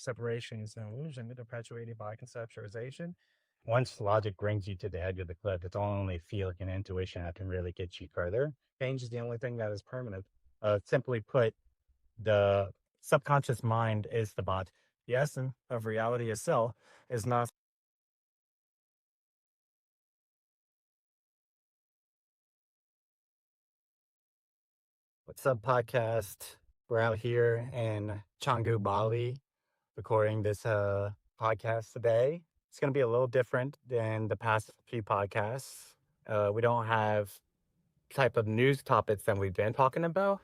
separation is an illusion perpetuated by conceptualization. Once logic brings you to the edge of the cliff, it's only feeling and intuition that can really get you further. Change is the only thing that is permanent. Simply put, the subconscious mind is the bot. The essence of reality itself is not. What's up, podcast? We're out here in Canggu, Bali, recording this podcast today. It's going to be a little different than the past few podcasts. We don't have type of news topics that we've been talking about,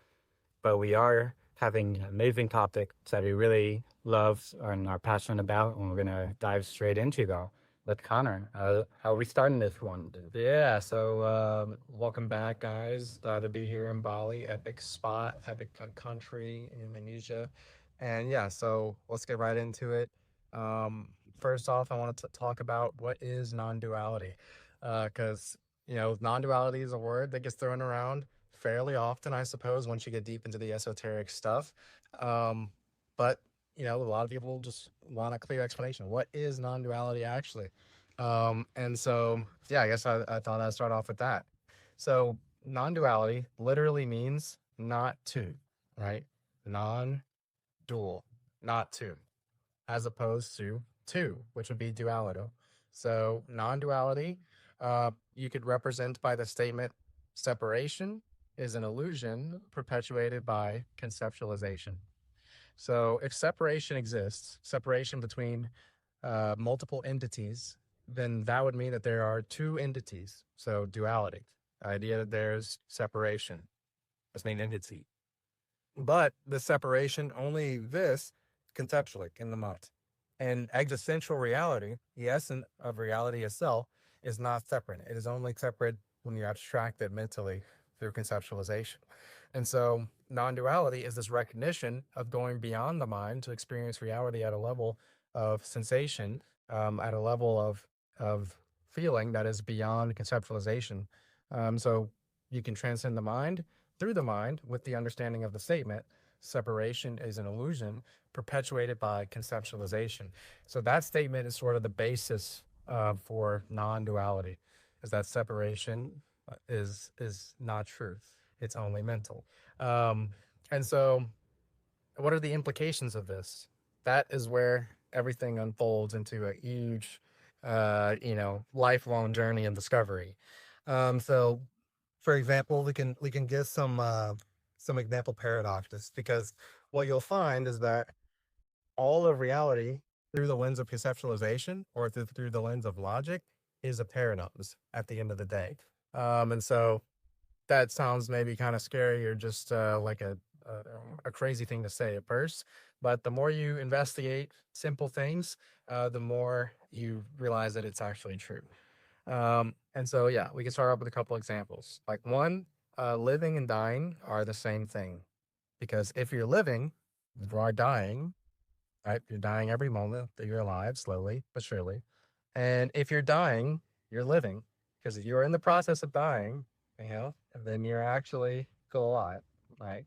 but we are having amazing topics that we really love and are passionate about, and we're going to dive straight into though. With Connor, how are we starting this one? Yeah, so welcome back, guys. Glad to be here in Bali, epic spot, epic country in Indonesia. And yeah, so let's get right into it. First off, I want to talk about what is non-duality. Because, non-duality is a word that gets thrown around fairly often, I suppose, once you get deep into the esoteric stuff. But, a lot of people just want a clear explanation. What is non-duality actually? And so, yeah, I guess I thought I'd start off with that. So, non duality literally means not two, right? Non dual, not two, as opposed to two, which would be duality. So, non duality, you could represent by the statement separation is an illusion perpetuated by conceptualization. So, if separation exists, separation between multiple entities, then that would mean that there are two entities. So duality, idea that there's separation, as main entity. But the separation only exists conceptually in the mind. And existential reality, the essence of reality itself, is not separate. It is only separate when you abstract it mentally through conceptualization. And so non-duality is this recognition of going beyond the mind to experience reality at a level of sensation, at a level of feeling that is beyond conceptualization. So you can transcend the mind through the mind with the understanding of the statement separation is an illusion perpetuated by conceptualization. So that statement is sort of the basis for non-duality, is that separation is not truth. It's only mental. And so what are the implications of this? That is where everything unfolds into a huge, lifelong journey and discovery. So, for example, we can get some example paradoxes, because what you'll find is that all of reality through the lens of conceptualization or through the lens of logic is a paradox at the end of the day. And so that sounds maybe kind of scary or just like a crazy thing to say at first. But the more you investigate simple things, the more you realize that it's actually true. And so, yeah, we can start off with a couple examples. Like one, living and dying are the same thing. Because if you're living, you are dying, right? You're dying every moment that you're alive, slowly but surely. And if you're dying, you're living. Because you're in the process of dying, and then you're actually still alive, right?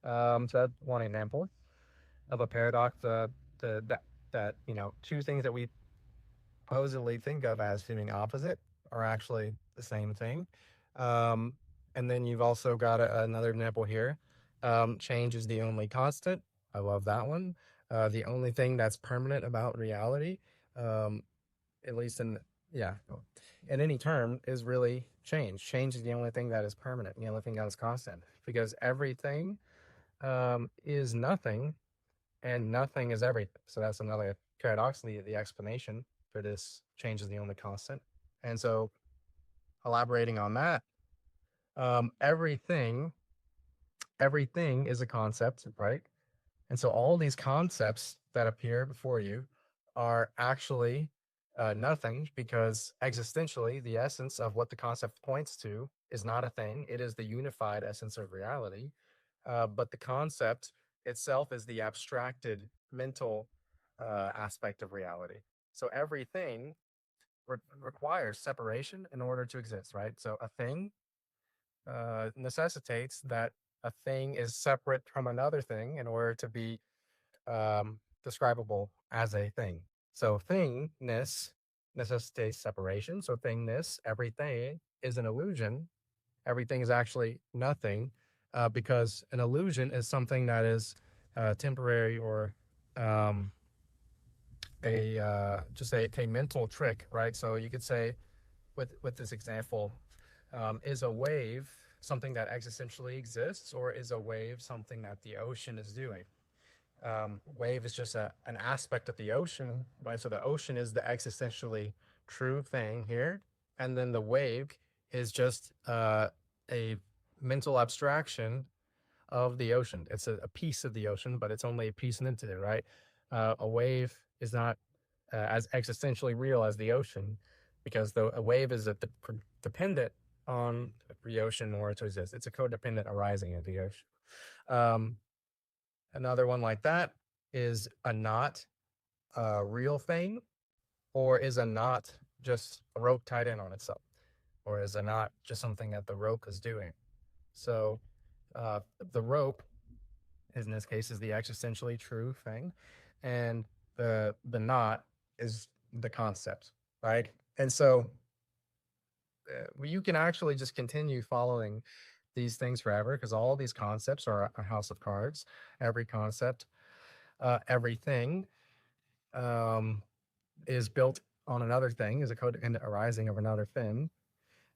So that's one example of a paradox. That two things that we supposedly think of as being opposite are actually the same thing. Um, and then you've also got another example here. Change is the only constant. I love that one. The only thing that's permanent about reality, um, at least in any term, is really change. Change is the only thing that is permanent, the only thing that is constant, because everything is nothing and nothing is everything. So that's another paradoxically the explanation for this change is the only constant. And so elaborating on that, everything is a concept, right? And so all these concepts that appear before you are actually nothing, because existentially, the essence of what the concept points to is not a thing. It is the unified essence of reality. But the concept itself is the abstracted mental aspect of reality. So everything requires separation in order to exist, right? So a thing necessitates that a thing is separate from another thing in order to be describable as a thing. So thingness necessitates separation. So thingness, everything is an illusion. Everything is actually nothing, because an illusion is something that is temporary, or um, a just a mental trick, right? So you could say with this example, is a wave something that existentially exists, or is a wave something that the ocean is doing? Wave is just an aspect of the ocean, right? So the ocean is the existentially true thing here, and then the wave is just a mental abstraction of the ocean. It's a piece of the ocean, but it's only a piece into it, right? A wave is not as existentially real as the ocean, because a wave is dependent on the ocean in order to exist. It's a codependent arising of the ocean. Um, Another one like that is a knot, a real thing, or is a knot just a rope tied in on itself, or is a knot just something that the rope is doing? So the rope, in this case, is the existentially true thing, and the knot is the concept, right? And so you can actually just continue following these things forever, because all these concepts are a house of cards. Every concept, everything, um, is built on another thing, is a codependent arising of another thing.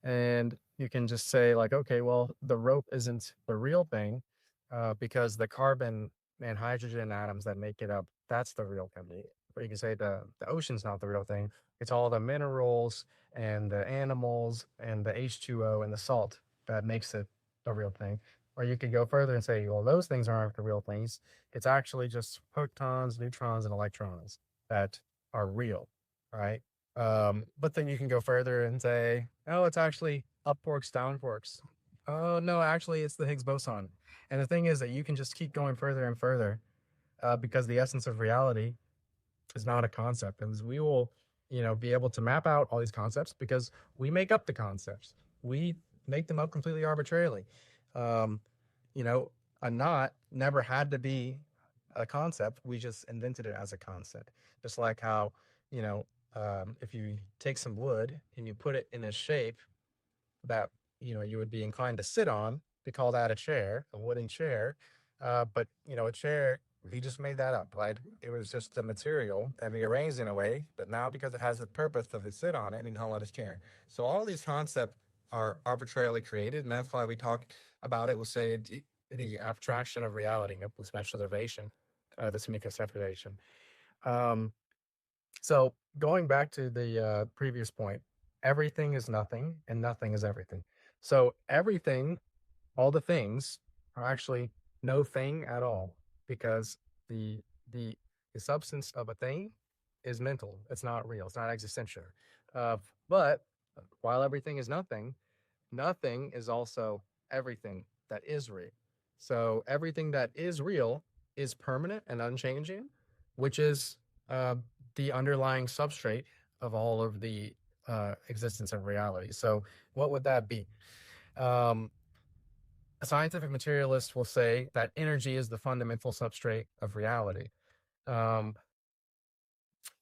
And you can just say, like, okay, well, the rope isn't the real thing, because the carbon and hydrogen atoms that make it up, that's the real thing. Or you can say the ocean's not the real thing. It's all the minerals and the animals and the H2O and the salt that makes it the real thing. Or you could go further and say, well, those things aren't the real things. It's actually just protons, neutrons, and electrons that are real, right? But then you can go further and say, oh, it's actually up quarks, down quarks. Oh, no, actually, it's the Higgs boson. And the thing is that you can just keep going further and further, because the essence of reality is not a concept. And we will, be able to map out all these concepts, because we make up the concepts. We make them up completely arbitrarily. Um, you know, a knot never had to be a concept. We just invented it as a concept. Just like how, you know, if you take some wood and you put it in a shape that you would be inclined to sit on, we call that a chair, a wooden chair. But a chair, we just made that up, right? It was just the material that we arranged in a way, but now because it has the purpose of it sit on it, we call it a chair. So all these concepts are arbitrarily created, and that's why we talk about it. We'll say the abstraction of reality, special observation, the Samika separation. Um, so going back to the previous point, everything is nothing and nothing is everything. So everything, all the things are actually no thing at all, because the the the substance of a thing is mental. It's not real. It's not existential. But while everything is nothing, nothing is also everything that is real. So everything that is real is permanent and unchanging, which is uh, the underlying substrate of all of the existence of reality. So what would that be? Um, a scientific materialist will say that energy is the fundamental substrate of reality. Um,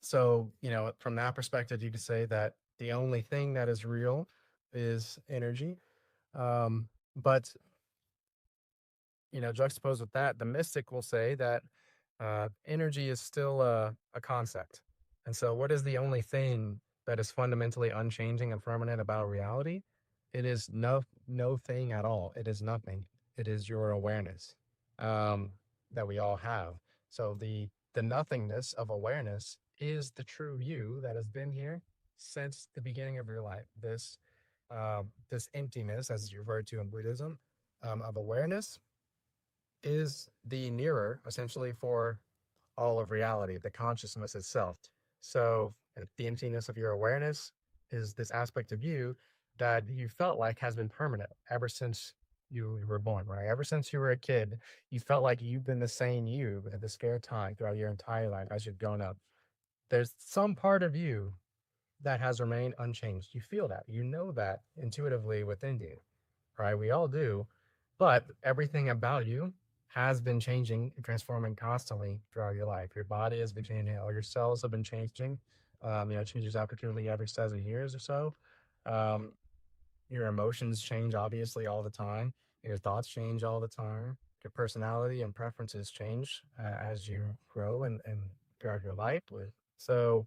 so, from that perspective, you could say that the only thing that is real is energy. But juxtaposed with that, the mystic will say that energy is still a concept. And so, what is the only thing that is fundamentally unchanging and permanent about reality? It is no thing at all. It is nothing. It is your awareness, that we all have. So the nothingness of awareness is the true you that has been here since the beginning of your life. This emptiness, as you referred to in Buddhism, of awareness, is the mirror essentially for all of reality, the consciousness itself. So the emptiness of your awareness is this aspect of you that you felt like has been permanent ever since you were born, right? Ever since you were a kid, you felt like you've been the same you at the spare time throughout your entire life as you've grown up. There's some part of you that has remained unchanged. You feel that, you know that intuitively within you, right? We all do. But everything about you has been changing and transforming constantly throughout your life. Your body has been changing, all your cells have been changing. It changes opportunely every 7 years or so. Um, your emotions change obviously all the time. Your thoughts change all the time. Your personality and preferences change as you grow and throughout your life. So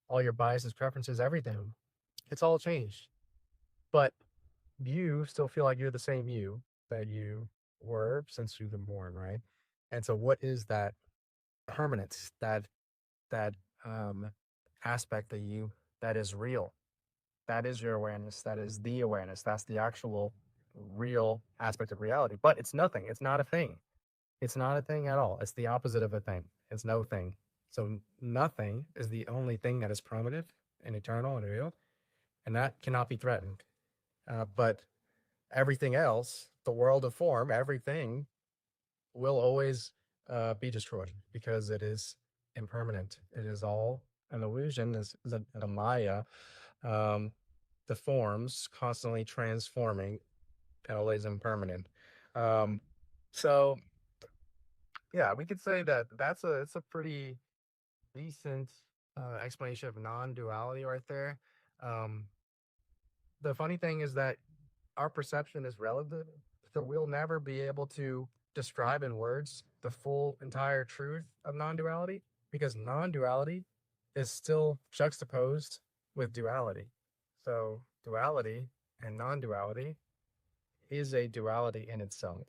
all your biases, preferences, everything, it's all changed. But you still feel like you're the same you that you were since you've been born, right? And so what is that permanence, that um aspect of you that is real? That is your awareness. That is the awareness. That's the actual real aspect of reality. But it's nothing. It's not a thing. It's not a thing at all. It's the opposite of a thing. It's no thing. So nothing is the only thing that is permanent and eternal and real, and that cannot be threatened. But everything else, the world of form, everything will always be destroyed because it is impermanent. It is all an illusion, is a Maya. Um, the forms constantly transforming and always impermanent. Um, so yeah, we could say that it's a pretty decent explanation of non-duality right there. Um, the funny thing is that our perception is relative, so we'll never be able to describe in words the full entire truth of non-duality because non-duality is still juxtaposed with duality. So duality and non-duality is a duality in itself,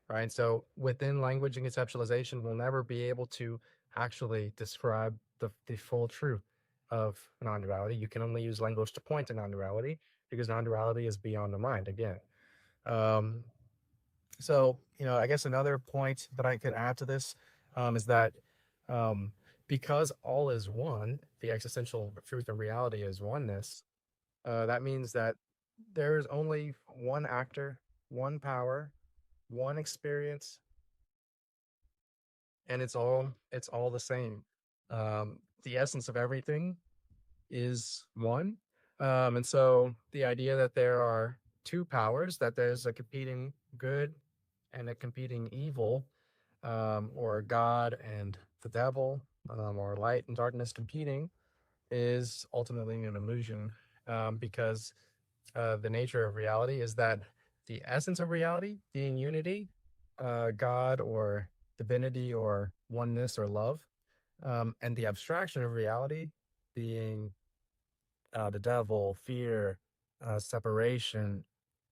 right? So within language and conceptualization, we'll never be able to actually describe the full truth of non-duality. You can only use language to point to non-duality because non-duality is beyond the mind again. Um, so, I guess another point that I could add to this is that um, because all is one, the existential truth of reality is oneness. That means that there's only one actor, one power, one experience, and it's all the same. The essence of everything is one. And so the idea that there are two powers, that there's a competing good and a competing evil, or God and the devil, or light and darkness competing, is ultimately an illusion, because the nature of reality is that the essence of reality being unity, God or divinity or oneness or love, and the abstraction of reality being the devil, fear, separation,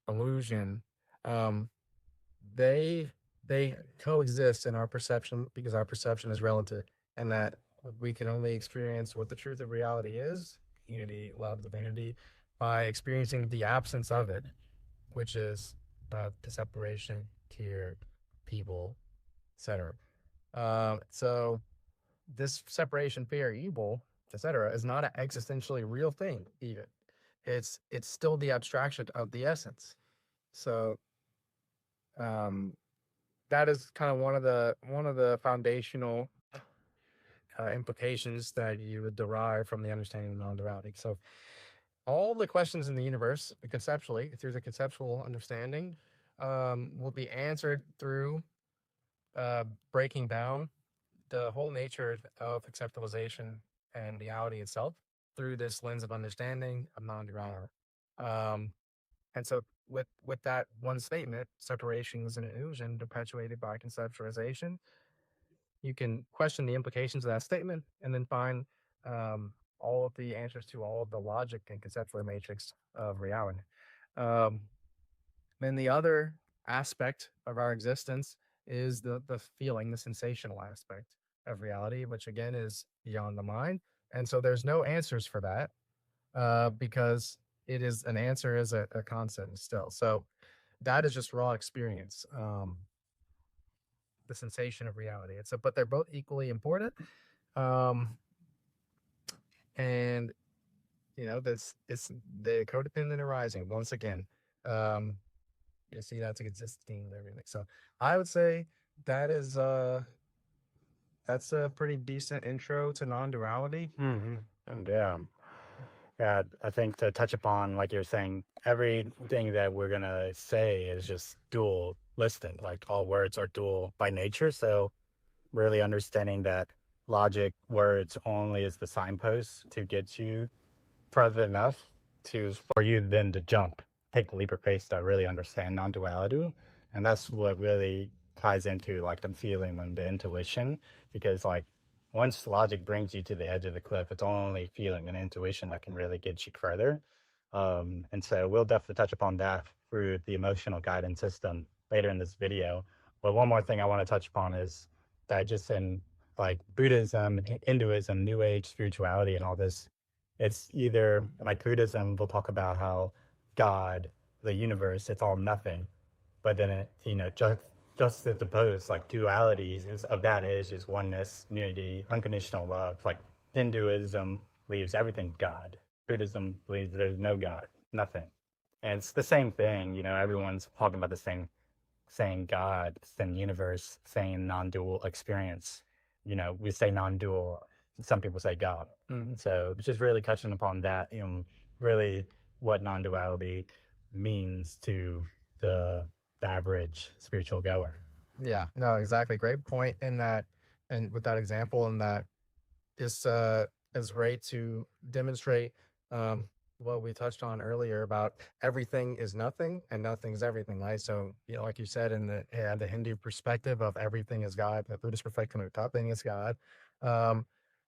illusion, um, they they coexist in our perception because our perception is relative, and that we can only experience what the truth of reality is, unity, love, divinity, by experiencing the absence of it, which is the separation, fear, people, etc. So this separation, fear, evil, etc., is not an existentially real thing. Even it's still the abstraction of the essence. So um, that is kind of one of the foundational implications that you would derive from the understanding of non-duality. So all the questions in the universe, conceptually, through the conceptual understanding, will be answered through breaking down the whole nature of conceptualization and reality itself through this lens of understanding of non-duality. Um, and so, with that one statement, separation is an illusion perpetuated by conceptualization. You can question the implications of that statement and then find all of the answers to all of the logic and conceptual matrix of reality. Um, then the other aspect of our existence is the feeling, the sensational aspect of reality, which again is beyond the mind. And so there's no answers for that because it is an answer is a concept still. So that is just raw experience, the sensation of reality. But they're both equally important. Um, and this it's the codependent arising once again. Um, you see that's existing and everything. So I would say that is that's a pretty decent intro to non-duality. And yeah, I think to touch upon, like you're saying, everything that we're gonna say is just dual. listed. Like all words are dual by nature. So really understanding that logic words only is the signpost to get you further enough to for you then to jump, take the leap of faith to really understand non-duality. And that's what really ties into like the feeling and the intuition, because like once logic brings you to the edge of the cliff, it's only feeling and intuition that can really get you further. And so we'll definitely touch upon that through the emotional guidance system later in this video. But one more thing I want to touch upon is that just in like Buddhism, Hinduism, New Age spirituality, and all this, it's either like Buddhism will talk about how God, the universe, it's all nothing, but then it, just at the opposed, like dualities is of that is oneness, unity, unconditional love. Like Hinduism believes everything's God. Buddhism believes there's no God, nothing. And it's the same thing, everyone's talking about the same, saying God, saying universe, saying non-dual experience. We say non-dual, some people say God. So it's just really touching upon that, really what non-duality means to the average spiritual goer. Yeah, no, exactly. Great point in that, and with that example, in that this is great to demonstrate um, what we touched on earlier about everything is nothing and nothing's everything, right? So, like you said, in the Hindu perspective of everything is God, the Buddhist perspective of nothing is God. Um,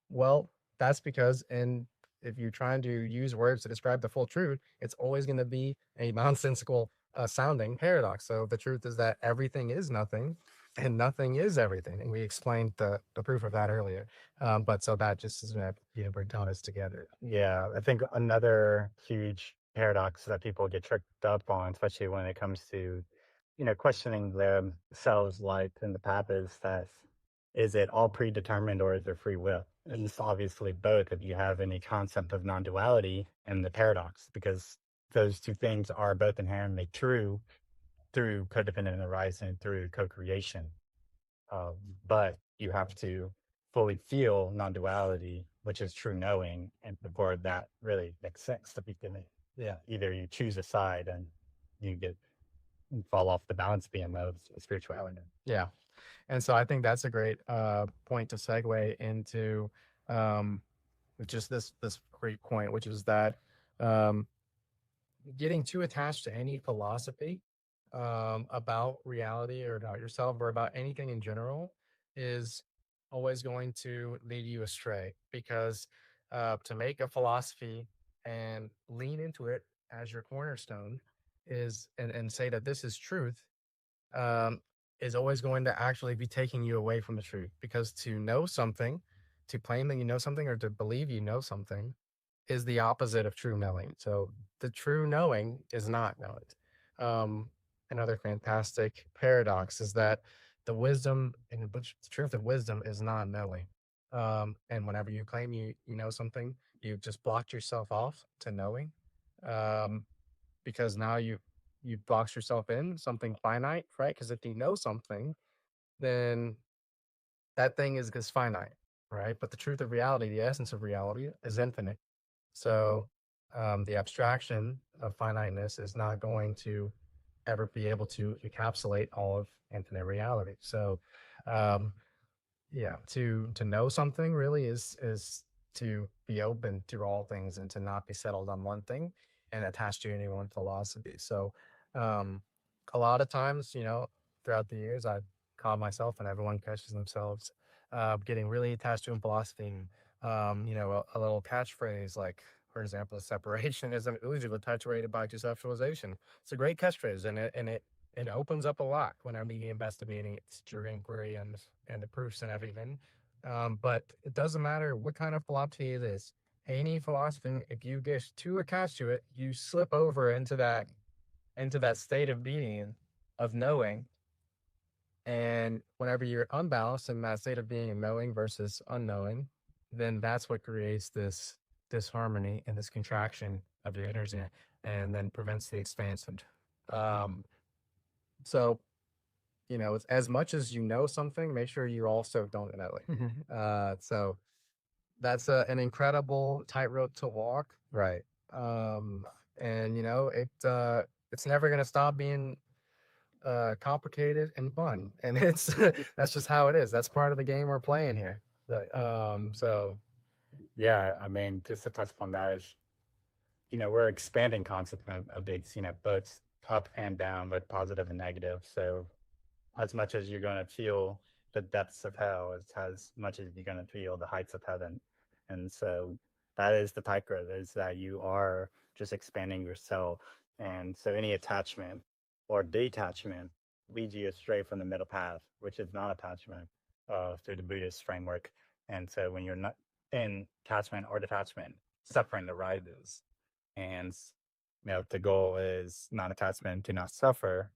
well, that's because if you're trying to use words to describe the full truth, it's always going to be a nonsensical sounding paradox. So the truth is that everything is nothing and nothing is everything. And we explained the proof of that earlier. But so that just is going to bring us together. Yeah, I think another huge paradox that people get tricked up on, especially when it comes to, questioning themselves like in the path, is it all predetermined or is there free will? And it's obviously both if you have any concept of non-duality and the paradox, because those two things are both inherently true through codependent arising, through co-creation. Um, but you have to fully feel non-duality, which is true knowing, and before that really makes sense to begin it. Yeah, either you choose a side and you fall off the balance beam of spirituality. Yeah. And so I think that's a great point to segue into um, just this great point, which is that um, getting too attached to any philosophy about reality or about yourself or about anything in general is always going to lead you astray because to make a philosophy and lean into it as your cornerstone and say that this is truth um, is always going to actually be taking you away from the truth because to know something, to claim that you know something or to believe you know something is the opposite of true knowing. So the true knowing is not knowing. Another fantastic paradox is that the wisdom and the truth of wisdom is not knowing. And whenever you claim you know something, you've just blocked yourself off to knowing, um, because now you've boxed yourself in something finite, right? Because if you know something, then that thing is finite, right? But the truth of reality, the essence of reality, is infinite. So the abstraction of finiteness is not going to ever be able to encapsulate all of infinite reality. So um, yeah, to know something really is to be open to all things and to not be settled on one thing and attached to any one philosophy. So um, a lot of times, throughout the years, I've caught myself and everyone catches themselves getting really attached to a philosophy. And, a little catchphrase like, for example, separation is an illusion perpetuated by conceptualization. It's a great catchphrase, and it opens up a lot when I'm investigating it's your inquiry and the proofs and everything. But it doesn't matter what kind of philosophy it is. Any philosophy, if you get too attached to it, you slip over into that state of being, of knowing. And whenever you're unbalanced in that state of being and knowing versus unknowing, then that's what creates this disharmony and this contraction of your energy and then prevents the expansion. Um, so as much as you know something, make sure you also don't know it. So that's an incredible tightrope to walk. Right. And it's never going to stop being complicated and fun, and it's that's just how it is. That's part of the game we're playing here. So Yeah, I mean, just to touch upon that is, we're expanding concept of these, both up and down, both positive and negative. So as much as you're going to feel the depths of hell, as much as you're going to feel the heights of heaven. And so that is the tightrope, is that you are just expanding yourself. And so any attachment or detachment leads you astray from the middle path, which is non attachment through the Buddhist framework. And so when you're not in attachment or detachment, suffering arises. And if the goal is non attachment, to not suffer,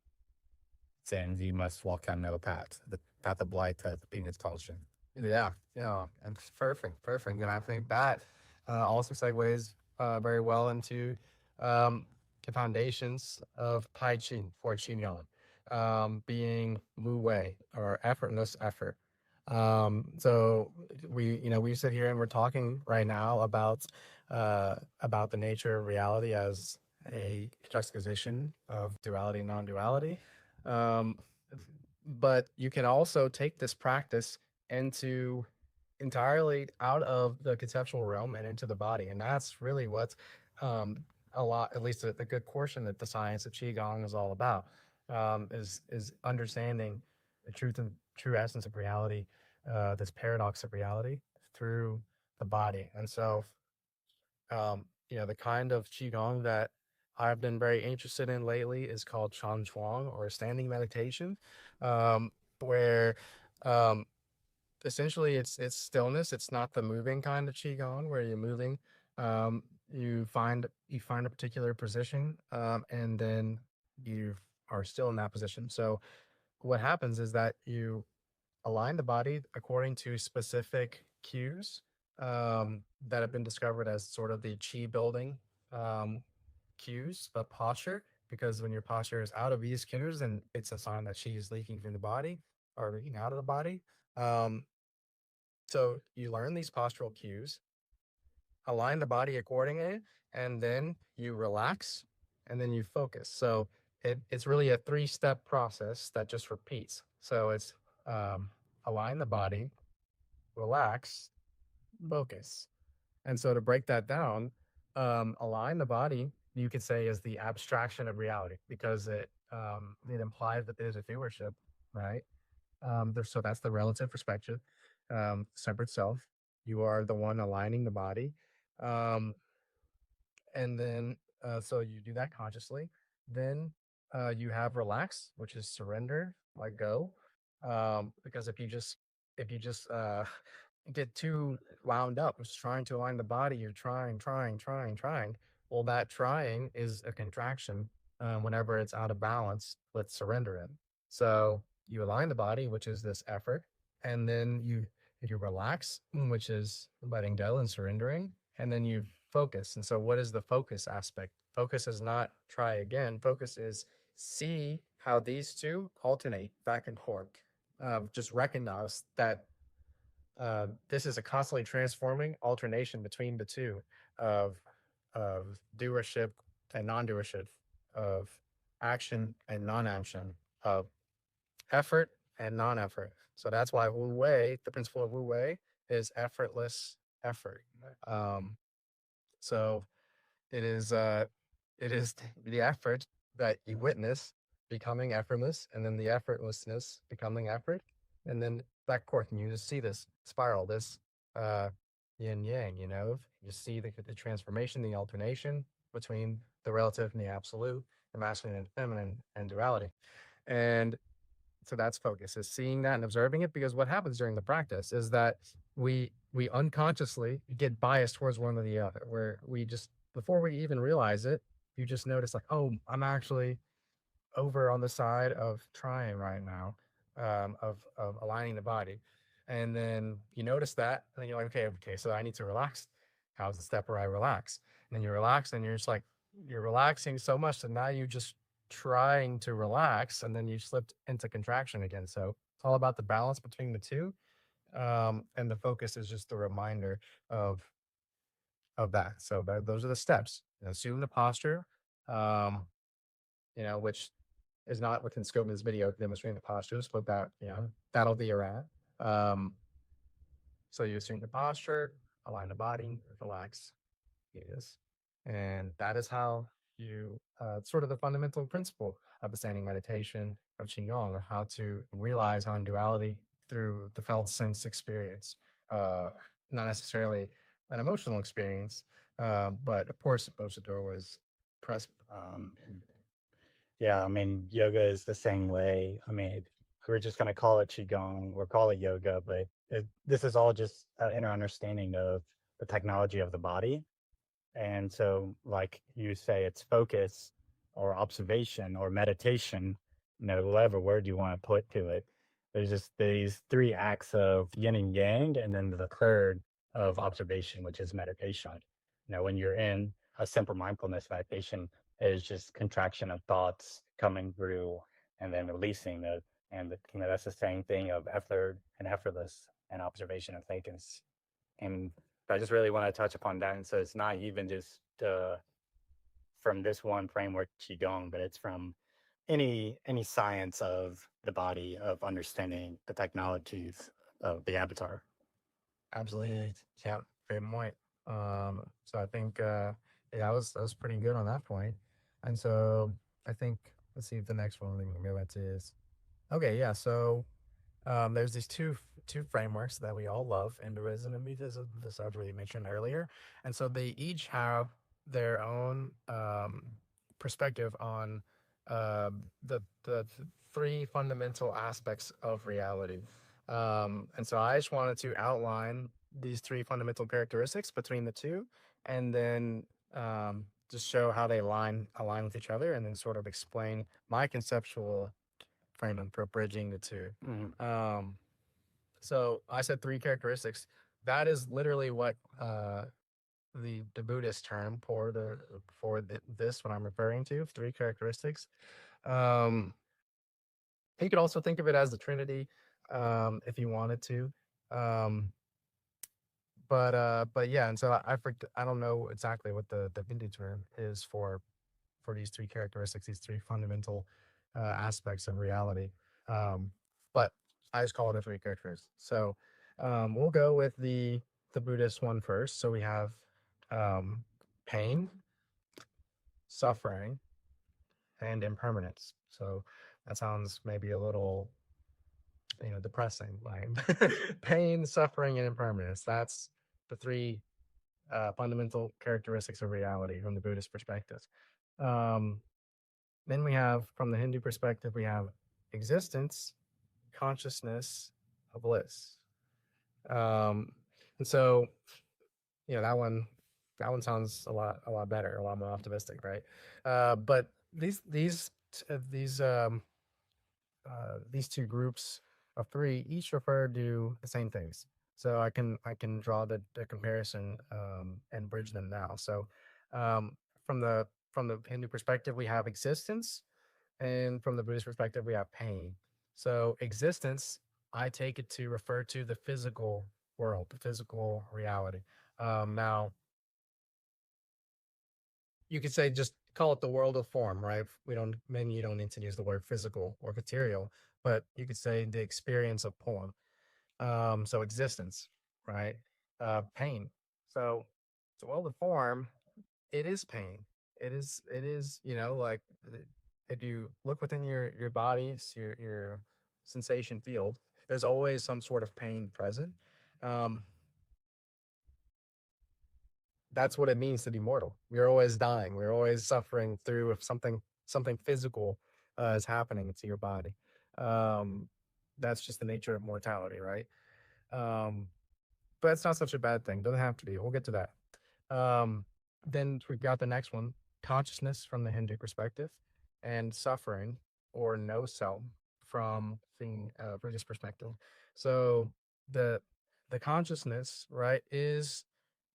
then you must walk down middle path, the path of light, path of being expulsion. yeah, yeah, and perfect, perfect. And I think that also segues very well into um, the foundations of Tai Chi for Qigong, being Wu Wei or effortless effort. So we sit here and we're talking right now about the nature of reality as a juxtaposition of duality and non-duality. Um, but you can also take this practice into entirely out of the conceptual realm and into the body. And that's really what a lot, at least a good portion that the science of Qigong is all about, is understanding the truth and true essence of reality, this paradox of reality through the body. And so, the kind of Qigong that I've been very interested in lately is called Chan Chuang or standing meditation, where um, essentially it's stillness. It's not the moving kind of qigong where you're moving. You find a particular position, and then you are still in that position. So what happens is that you align the body according to specific cues that have been discovered as sort of the chi building um, cues of posture. Because when your posture is out of these cues, then it's a sign that chi is leaking from the body or leaking out of the body. Um, so you learn these postural cues, align the body accordingly, and then you relax and then you focus. So it's really a three-step process that just repeats. So it's um, align the body, relax, focus. And so to break that down, align the body, you could say, is the abstraction of reality because it implies that there's a doership, right? So that's the relative perspective, separate self. You are the one aligning the body. Um, and then, so you do that consciously. Then you have relax, which is surrender, let go. Because if you just get too wound up with trying to align the body, you're trying. Well, that trying is a contraction. Whenever it's out of balance, let's surrender it. So you align the body, which is this effort, and then you relax, which is letting go and surrendering, and then you focus. And so, what is the focus aspect? Focus is not try again. Focus is see how these two alternate back and forth. Just recognize that this is a constantly transforming alternation between the two of doership and non-doership, of action and non-action, of effort and non-effort. So that's why Wu Wei, the principle of Wu Wei, is effortless effort. Um, so it is it is the effort that you witness becoming effortless, and then the effortlessness becoming effort, and then back and forth. And you just see this spiral, this uh yin yang, you see the transformation, the alternation between the relative and the absolute, the masculine and feminine, and duality. And so that's focus, is seeing that and observing it, because what happens during the practice is that we unconsciously get biased towards one or the other, where we just, before we even realize it, you just notice like, oh, I'm actually over on the side of trying right now, of aligning the body. And then you notice that, and then you're like, okay, so I need to relax. How's the step where I relax? And then you relax, and you're just like, you're relaxing so much that now you just trying to relax, and then you slipped into contraction again. So it's all about the balance between the two. And the focus is just a reminder of that. So those are the steps. Assume the posture, which is not within scope of this video demonstrating the postures, but that'll be your at. So you assume the posture, align the body, relax. Yes. And that is how you sort of the fundamental principle of the standing meditation of Qigong, or how to realize non-duality through the felt sense experience, uh, not necessarily an emotional experience, but of course, Bosador was present. Yeah, I mean, yoga is the same way. I mean, we're just going to call it Qigong or call it yoga, but this is all just an inner understanding of the technology of the body. And so, like you say, it's focus or observation or meditation, whatever word you want to put to it. There's just these three acts of yin and yang, and then the third of observation, which is meditation. When you're in a simple mindfulness meditation, is just contraction of thoughts coming through and then releasing it. And that's the same thing of effort and effortless and observation and focus. And I just really want to touch upon that. And so it's not even just from this one framework, Qigong, but it's from any science of the body, of understanding the technologies of the avatar. Absolutely. Yeah, great point. So I think that was pretty good on that point. And so I think let's see if the next one we can go into is okay, yeah. So there's these two frameworks that we all love, Hinduism and Buddhism, this I already mentioned earlier. And so they each have their own perspective on the three fundamental aspects of reality. And so I just wanted to outline these three fundamental characteristics between the two, and then just show how they align with each other, and then sort of explain my conceptual framing for bridging the two. Mm-hmm. So I said three characteristics. That is literally what the Buddhist term this what I'm referring to. Three characteristics. Um, you could also think of it as the Trinity, if you wanted to. But yeah, and so I don't know exactly what the Hindu term is for these three characteristics, these three fundamental aspects of reality. But I just call it a three characteristics. So we'll go with the Buddhist one first. So we have pain, suffering, and impermanence. So that sounds maybe a little depressing, like pain, suffering, and impermanence. That's the three fundamental characteristics of reality from the Buddhist perspective. Then we have, from the Hindu perspective, we have existence, consciousness, bliss. And so, that one sounds a lot better, a lot more optimistic, right? But these two groups of three each refer to the same things. So I can draw the comparison and bridge them now. So from the Hindu perspective, we have existence, and from the Buddhist perspective, we have pain. So existence, I take it to refer to the physical world, the physical reality. Now, you could say just call it the world of form, right? Maybe you don't need to use the word physical or material, but you could say the experience of form. So existence, right? Pain. So the world of form, it is pain. It is, like if you look within your body's your sensation field, there's always some sort of pain present. Um, that's what it means to be mortal. We're always dying. We're always suffering through if something physical is happening to your body. Um, that's just the nature of mortality, right? Um, but it's not such a bad thing. Doesn't have to be. We'll get to that. Then we've got the next one: consciousness from the Hindu perspective, and suffering or no self from the Buddhist perspective. So the consciousness, right, is,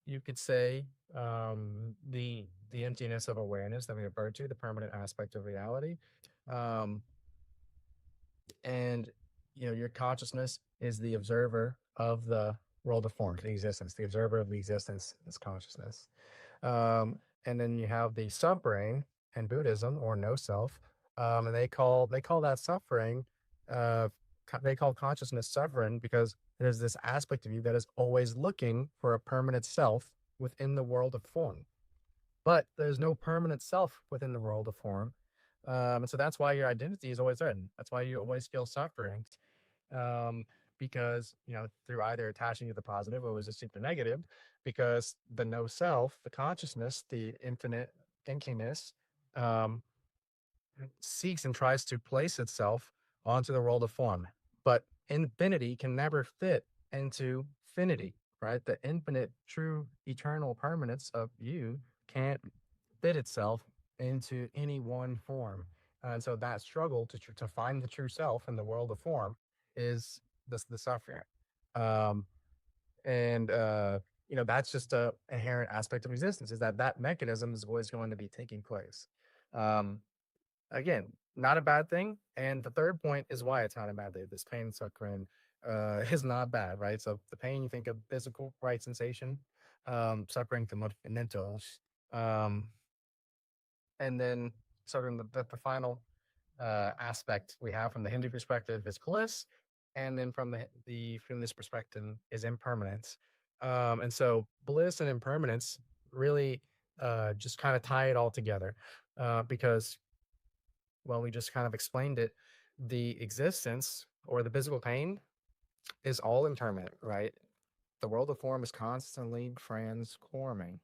you could say, the emptiness of awareness that we refer to, the permanent aspect of reality. Um, and your consciousness is the observer of the world of form, the existence. The observer of the existence is consciousness. And then you have the subbrain in Buddhism, or no self, And they call that suffering. Uh, they call consciousness suffering because there's this aspect of you that is always looking for a permanent self within the world of form. But there's no permanent self within the world of form. And so that's why your identity is always threatened. That's why you always feel suffering. Um, because, through either attaching to the positive or resisting the negative, because the no self, the consciousness, the infinite emptiness, um, seeks and tries to place itself onto the world of form. But infinity can never fit into finity, right? The infinite, true, eternal permanence of you can't fit itself into any one form. And so that struggle to find the true self in the world of form is the suffering. Um, and that's just a inherent aspect of existence, is that mechanism is always going to be taking place. Um, Again, not a bad thing. And the third point is why it's not a bad thing. This pain and suffering is not bad, right? So the pain, you think of physical, right, sensation, suffering, the mental. Um, and then sort of the final aspect we have from the Hindu perspective is bliss. And then from from this perspective is impermanence. And so bliss and impermanence really just kind of tie it all together, because, well, we just kind of explained it. The existence or the physical pain is all impermanent, right? The world of form is constantly transforming.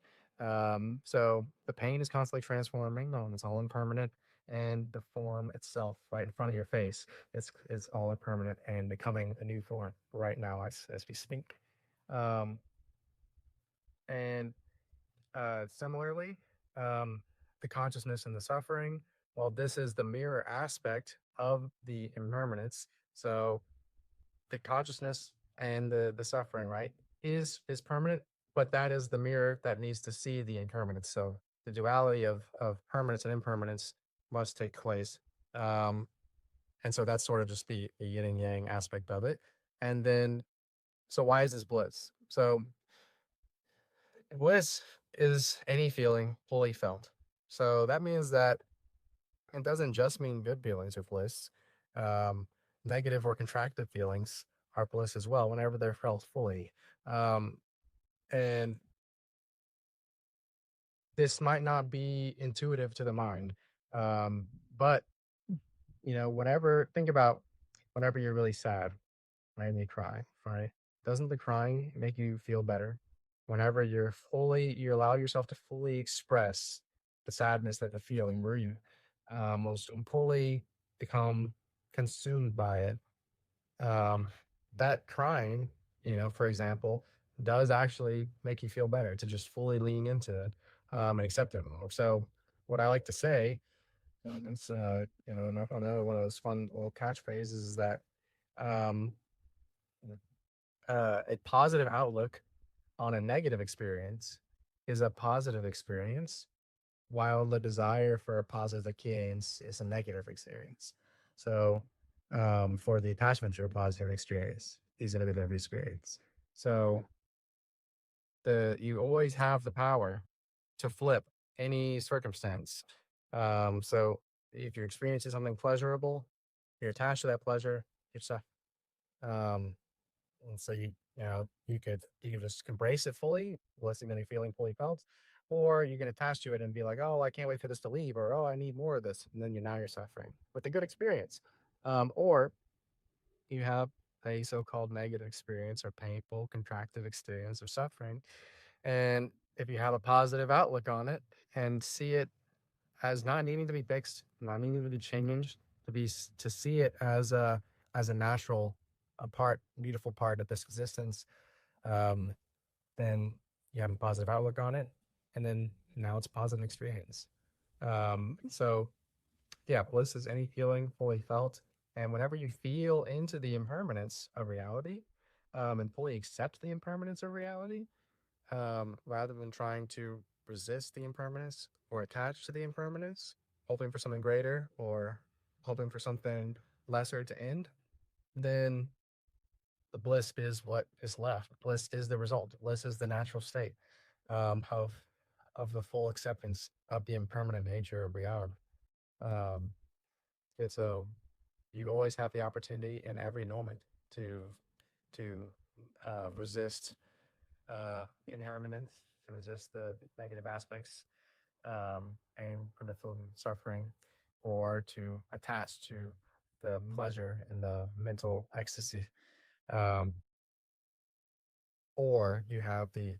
So the pain is constantly transforming. No, it's all impermanent, and the form itself, right in front of your face, is all impermanent and becoming a new form right now as we speak. Um, and Similarly, um, the consciousness and the suffering, well, this is the mirror aspect of the impermanence. So the consciousness and the suffering, right, is permanent, but that is the mirror that needs to see the impermanence. So the duality of permanence and impermanence must take place. Um, and so that's sort of just the yin and yang aspect of it. And then, so why is this bliss? So bliss is any feeling fully felt. So that means that it doesn't just mean good feelings are bliss. Um, Negative or contracted feelings are bliss as well whenever they're felt fully. Um, and this might not be intuitive to the mind, um, but think about whenever you're really sad, right, and you cry, right? Doesn't the crying make you feel better? Whenever you allow yourself to fully express the sadness that the feeling, where you most fully become consumed by it. Um, that crying, for example, does actually make you feel better to just fully lean into it, and accept it more. So, what I like to say, it's another one of those fun little catchphrases is that, um, a positive outlook on a negative experience is a positive experience, while the desire for a positive experience is a negative experience. So, for the attachment to a positive experience is a negative experience. So, you always have the power to flip any circumstance. So, if you're experiencing something pleasurable, you're attached to that pleasure. It's a And so you could just embrace it fully, listening to any feeling fully felt, or you can attach to it and be like, oh, I can't wait for this to leave, or oh, I need more of this, and then you're suffering with a good experience, or you have a so-called negative experience or painful, contractive experience of suffering, and if you have a positive outlook on it and see it as not needing to be fixed, not needing to be changed, to see it as a natural, a part, beautiful part of this existence, um, then you have a positive outlook on it, and then now it's a positive experience. So yeah, bliss is any feeling fully felt, and whenever you feel into the impermanence of reality, and fully accept the impermanence of reality, rather than trying to resist the impermanence or attach to the impermanence, hoping for something greater or hoping for something lesser to end, then the bliss is what is left. Bliss is the result. Bliss is the natural state, of the full acceptance of the impermanent nature of reality. Um, And so you always have the opportunity in every moment to resist impermanence, to resist the negative aspects and from suffering, or to attach to the pleasure and the mental ecstasy. Um, or you have the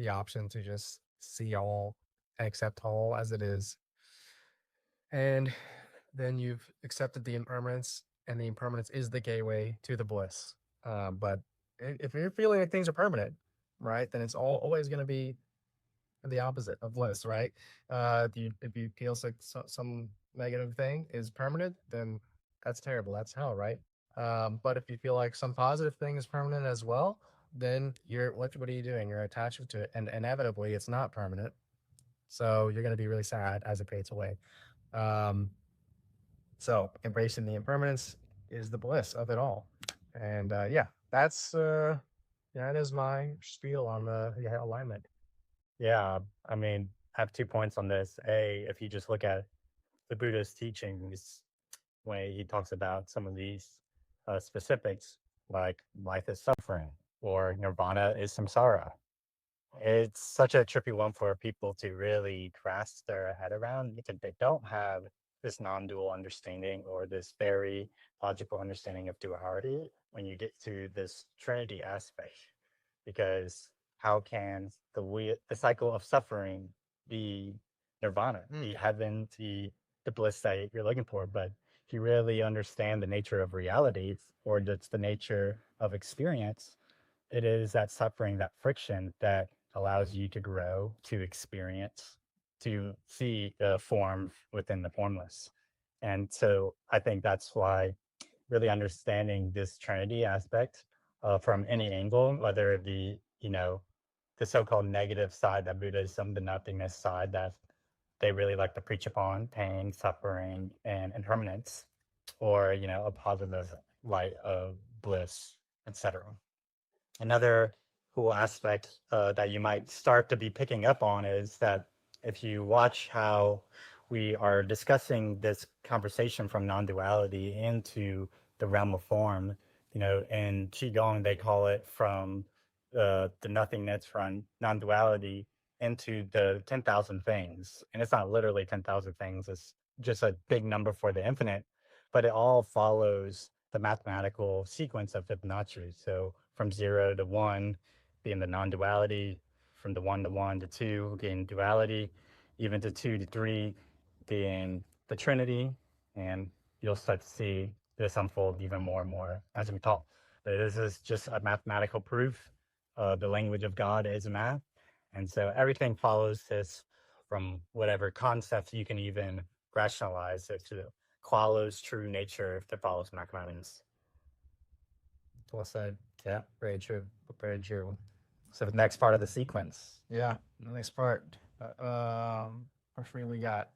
option to just see all, accept all as it is, and then you've accepted the impermanence, and the impermanence is the gateway to the bliss. But if you're feeling like things are permanent, right, then it's always going to be the opposite of bliss, right? If you feel like some negative thing is permanent, then that's terrible. That's hell, right? But if you feel like some positive thing is permanent as well, then what are you doing? You're attached to it, and inevitably it's not permanent. So you're going to be really sad as it fades away. Um, so embracing the impermanence is the bliss of it all. And yeah, that is my spiel on the alignment. Yeah, I mean, I have 2 points on this. A, if you just look at the Buddha's teachings, when he talks about some of these specifics, like life is suffering or nirvana is samsara. It's such a trippy one for people to really grasp their head around because they don't have this non-dual understanding or this very logical understanding of duality when you get to this trinity aspect. Because how can the cycle of suffering be nirvana, be heaven, the bliss that you're looking for? But if you really understand the nature of reality or just the nature of experience, it is that suffering, that friction that allows you to grow, to experience, to see the form within the formless. And so I think that's why really understanding this Trinity aspect from any angle, whether it be, the so-called negative side that Buddhism, the nothingness side that they really like to preach upon, pain, suffering, and impermanence, or, a positive light of bliss, etc. Another cool aspect that you might start to be picking up on is that if you watch how we are discussing this conversation from non-duality into the realm of form, in qigong they call it from the nothingness, from non-duality into the 10,000 things, and it's not literally 10,000 things, it's just a big number for the infinite, but it all follows the mathematical sequence of Fibonacci. So from 0 to 1 being the non-duality, from the 1 to 1 to 2 being duality, even to 2 to 3 being the Trinity, and you'll start to see this unfold even more and more as we talk. But this is just a mathematical proof. The language of God is math, and so everything follows this from whatever concepts you can even rationalize it to Qualo's true nature that follows mathematics. Well said. Yeah. Very true. Very true. So the next part of the sequence. Yeah. The next part. First we got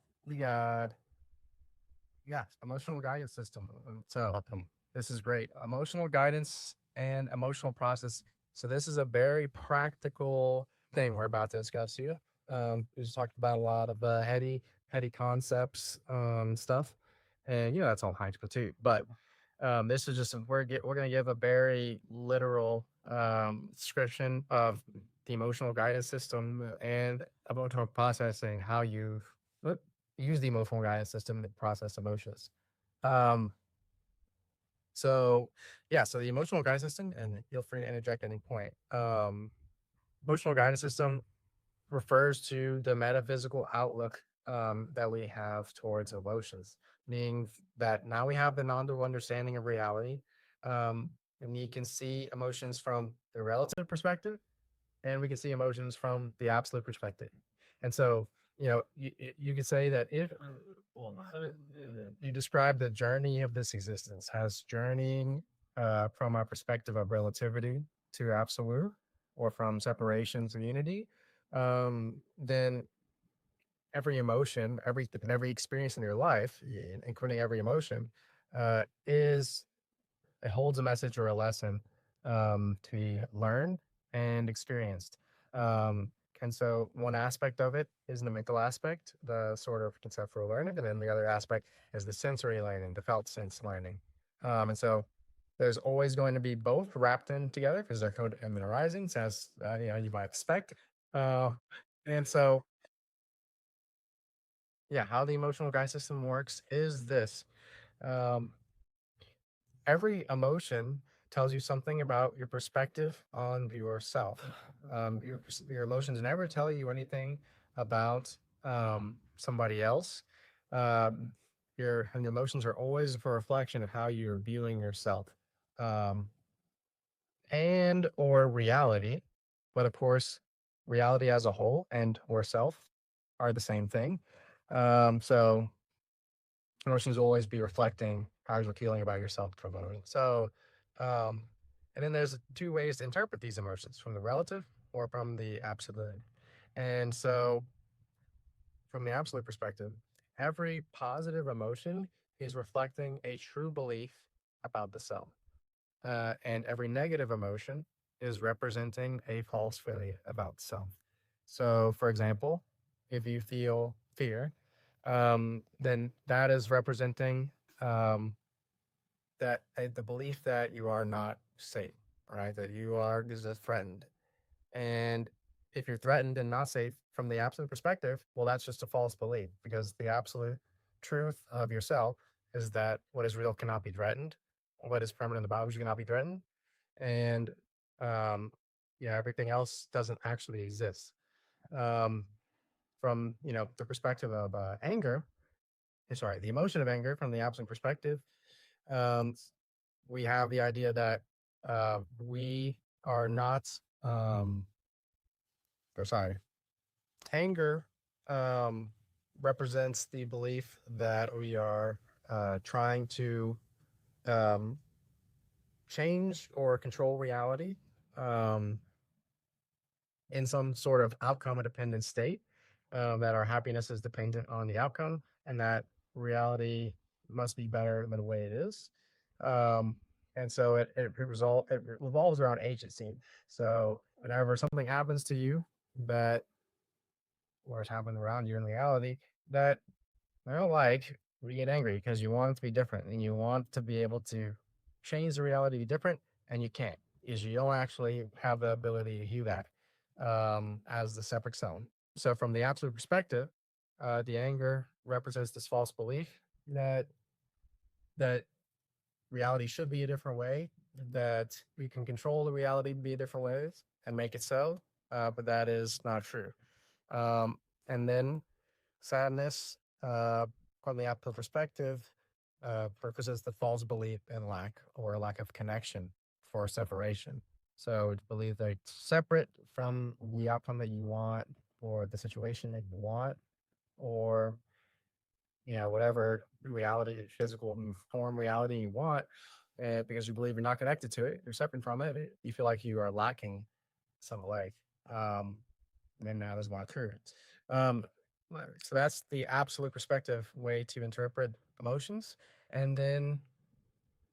emotional guidance system. So this is great. Emotional guidance and emotional process. So this is a very practical thing we're about to discuss here. We just talked about a lot of heady concepts, stuff, and that's all high school too. But this is just we're going to give a very literal description of the emotional guidance system and emotional processing. How you use the emotional guidance system to process emotions. Um, so yeah, so the emotional guidance system, and feel free to interject at any point. Emotional guidance system refers to the metaphysical outlook that we have towards emotions, meaning that now we have the non-dual understanding of reality, and we can see emotions from the relative perspective, and we can see emotions from the absolute perspective. And so, you could say that if you describe the journey of this existence as journeying from a perspective of relativity to absolute, or from separation to unity, then every emotion, every experience in your life, including every emotion, it holds a message or a lesson to be learned and experienced. Because And so one aspect of it is the mental aspect, the sort of conceptual learning, and then the other aspect is the sensory learning, the felt sense learning. And so there's always going to be both wrapped in together because they're codependent arisings, as you might expect. And so, yeah, how the emotional guide system works is this. Um, every emotion tells you something about your perspective on yourself. Your emotions never tell you anything about somebody else. Um, and your emotions are always a reflection of how you're viewing yourself, um, and or reality. But of course, reality as a whole and or self are the same thing. So emotions will always be reflecting how you're feeling about yourself for a moment. So, um, and then there's two ways to interpret these emotions, from the relative or from the absolute. And so, from the absolute perspective, every positive emotion is reflecting a true belief about the self. And every negative emotion is representing a false belief about self. So, for example, if you feel fear, then that is representing um, the belief that you are not safe, right? That you are just threatened. And if you're threatened and not safe from the absolute perspective, well, that's just a false belief because the absolute truth of yourself is that what is real cannot be threatened. What is permanent about you cannot be threatened. And um, yeah, everything else doesn't actually exist. Um, from the perspective of anger, sorry, the emotion of anger from the absolute perspective, um, we have the idea that we are not, or sorry, anger um, represents the belief that we are trying to um, change or control reality um, in some sort of outcome dependent state, that our happiness is dependent on the outcome, and that reality must be better than the way it is. Um, and so it revolves around agency. So whenever something happens to you that, or it's happening around you in reality, that I don't like, you get angry because you want it to be different and you want to be able to change the reality to be different, and you can't, is you don't actually have the ability to hear that as the separate zone. So from the absolute perspective, the anger represents this false belief that that reality should be a different way, that we can control the reality to be different ways and make it so, but that is not true. And then sadness, from the opposite perspective, represents the false belief in lack or lack of connection for separation. So to believe that it's separate from the outcome that you want or the situation that you want, or whatever reality, physical form reality you want, because you believe you're not connected to it, you're separate from it, you feel like you are lacking some way. Um, and now there's one true. Um, so that's the absolute perspective way to interpret emotions. And then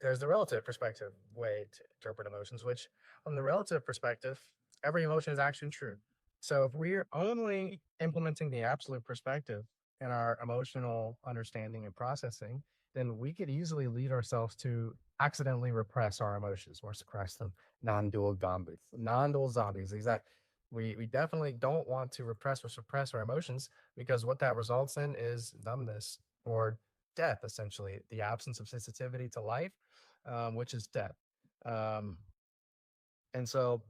there's the relative perspective way to interpret emotions, which on the relative perspective, every emotion is actually true. So if we're only implementing the absolute perspective in our emotional understanding and processing, then we could easily lead ourselves to accidentally repress our emotions or suppress them. Non-dual zombies. Non-dual zombies. Exactly. We definitely don't want to repress or suppress our emotions, because what that results in is numbness or death, essentially, the absence of sensitivity to life, which is death. Um, and so,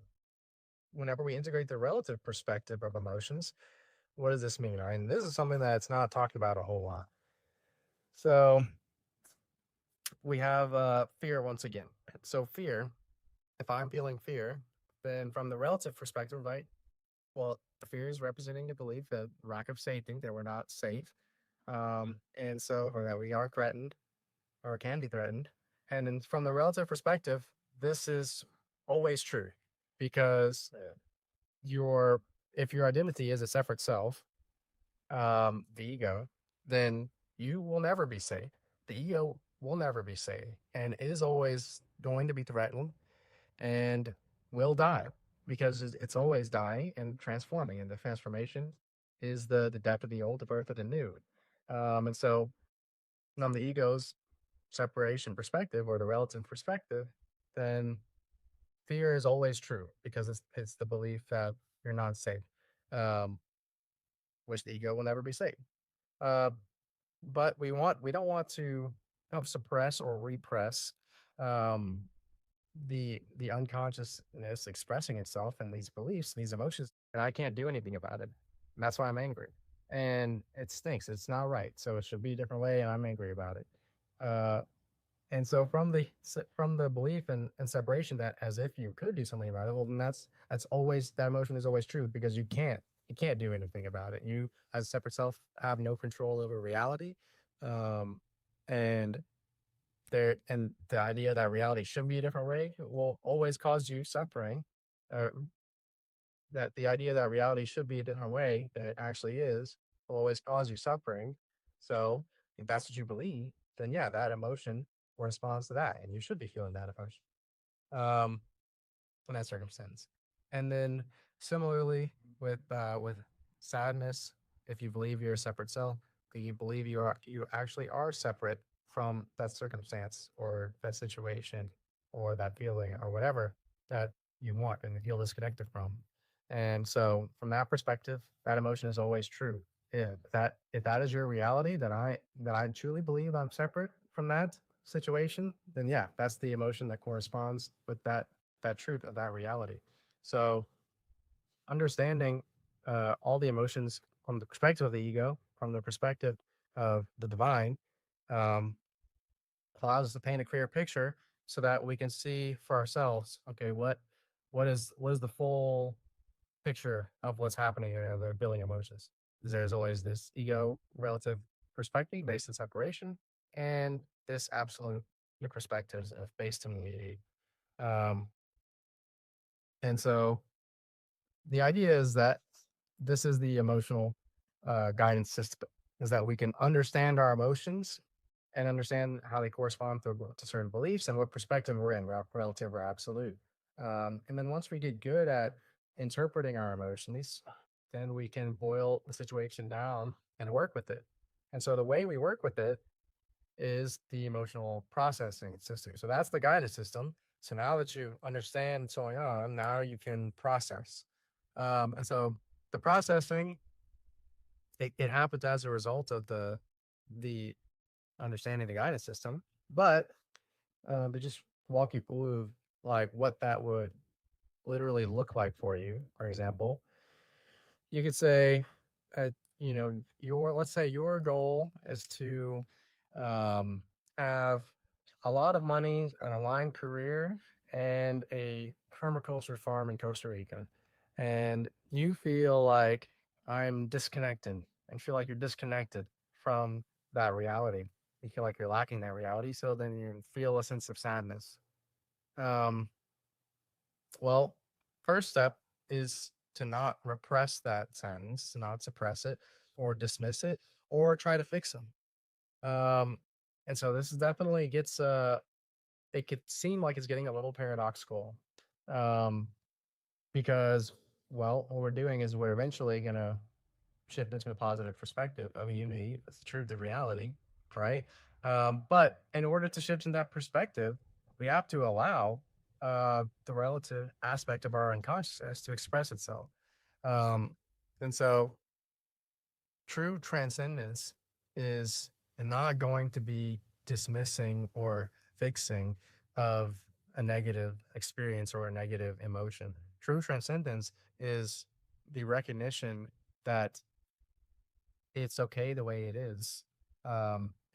whenever we integrate the relative perspective of emotions, what does this mean? I mean, this is something that's not talked about a whole lot. So, we have fear once again. So, fear, if I'm feeling fear, then from the relative perspective, right? Well, fear is representing the belief that lack of safety, that we're not safe, and so, or that we are threatened or can be threatened. And then from the relative perspective, this is always true, because your if your identity is a separate self, the ego, then you will never be safe. The ego will never be safe and is always going to be threatened and will die. because it's always dying and transforming, and the transformation is the death of the old, the birth of the new. And so from the ego's separation perspective or the relative perspective, then fear is always true because it's the belief that you're not safe, um, which the ego will never be safe. Uh, but we don't want to help suppress or repress um, the unconsciousness expressing itself in these beliefs, these emotions, and I can't do anything about it. And that's why I'm angry, and it stinks. It's not right, so it should be a different way, and I'm angry about it. Uh, and so from the belief and separation that as if you could do something about it, well, then that's always that emotion is always true because you can't do anything about it. You as a separate self have no control over reality, um, and and the idea that reality should be a different way will always cause you suffering. Uh, that the idea that reality should be a different way than it actually is will always cause you suffering. So if that's what you believe, then yeah, that emotion corresponds to that, and you should be feeling that emotion um, in that circumstance. And then similarly with sadness, if you believe you're a separate self, you believe you actually are separate from that circumstance or that situation or that feeling or whatever that you want and feel disconnected from. And so from that perspective, that emotion is always true. If that is your reality, that I truly believe I'm separate from that situation, then yeah, that's the emotion that corresponds with that truth of that reality. So understanding all the emotions from the perspective of the ego, from the perspective of the divine, um, allows us to paint a clear picture so that we can see for ourselves, okay, what is the full picture of what's happening in the billion emotions. There's always this ego relative perspective based in separation, and this absolute perspectives of based in unity. Um, and so the idea is that this is the emotional guidance system, is that we can understand our emotions and understand how they correspond to certain beliefs and what perspective we're in, relative or absolute. And then once we get good at interpreting our emotions, then we can boil the situation down and work with it. And so the way we work with it is the emotional processing system. So that's the guidance system. So now that you understand what's going on, now you can process. And so the processing, it happens as a result of the understanding the guidance system. But to just walk you through like what that would literally look like for you, for example, you could say, uh, you know, your let's say your goal is to um, have a lot of money, an aligned career, and a permaculture farm in Costa Rica, and you feel like I'm disconnected, and feel like you're disconnected from that reality. You feel like you're lacking that reality, so then you feel a sense of sadness. Um, well, first step is to not repress that sentence, to not suppress it or dismiss it or try to fix them. Um, and so this is definitely gets it could seem like it's getting a little paradoxical. Um, because well, what we're doing is we're eventually gonna shift into a positive perspective of unity. That's the truth of reality, right? But in order to shift in that perspective, we have to allow the relative aspect of our unconsciousness to express itself. Um, and so true transcendence is not going to be dismissing or fixing of a negative experience or a negative emotion. True transcendence is the recognition that it's okay the way it is.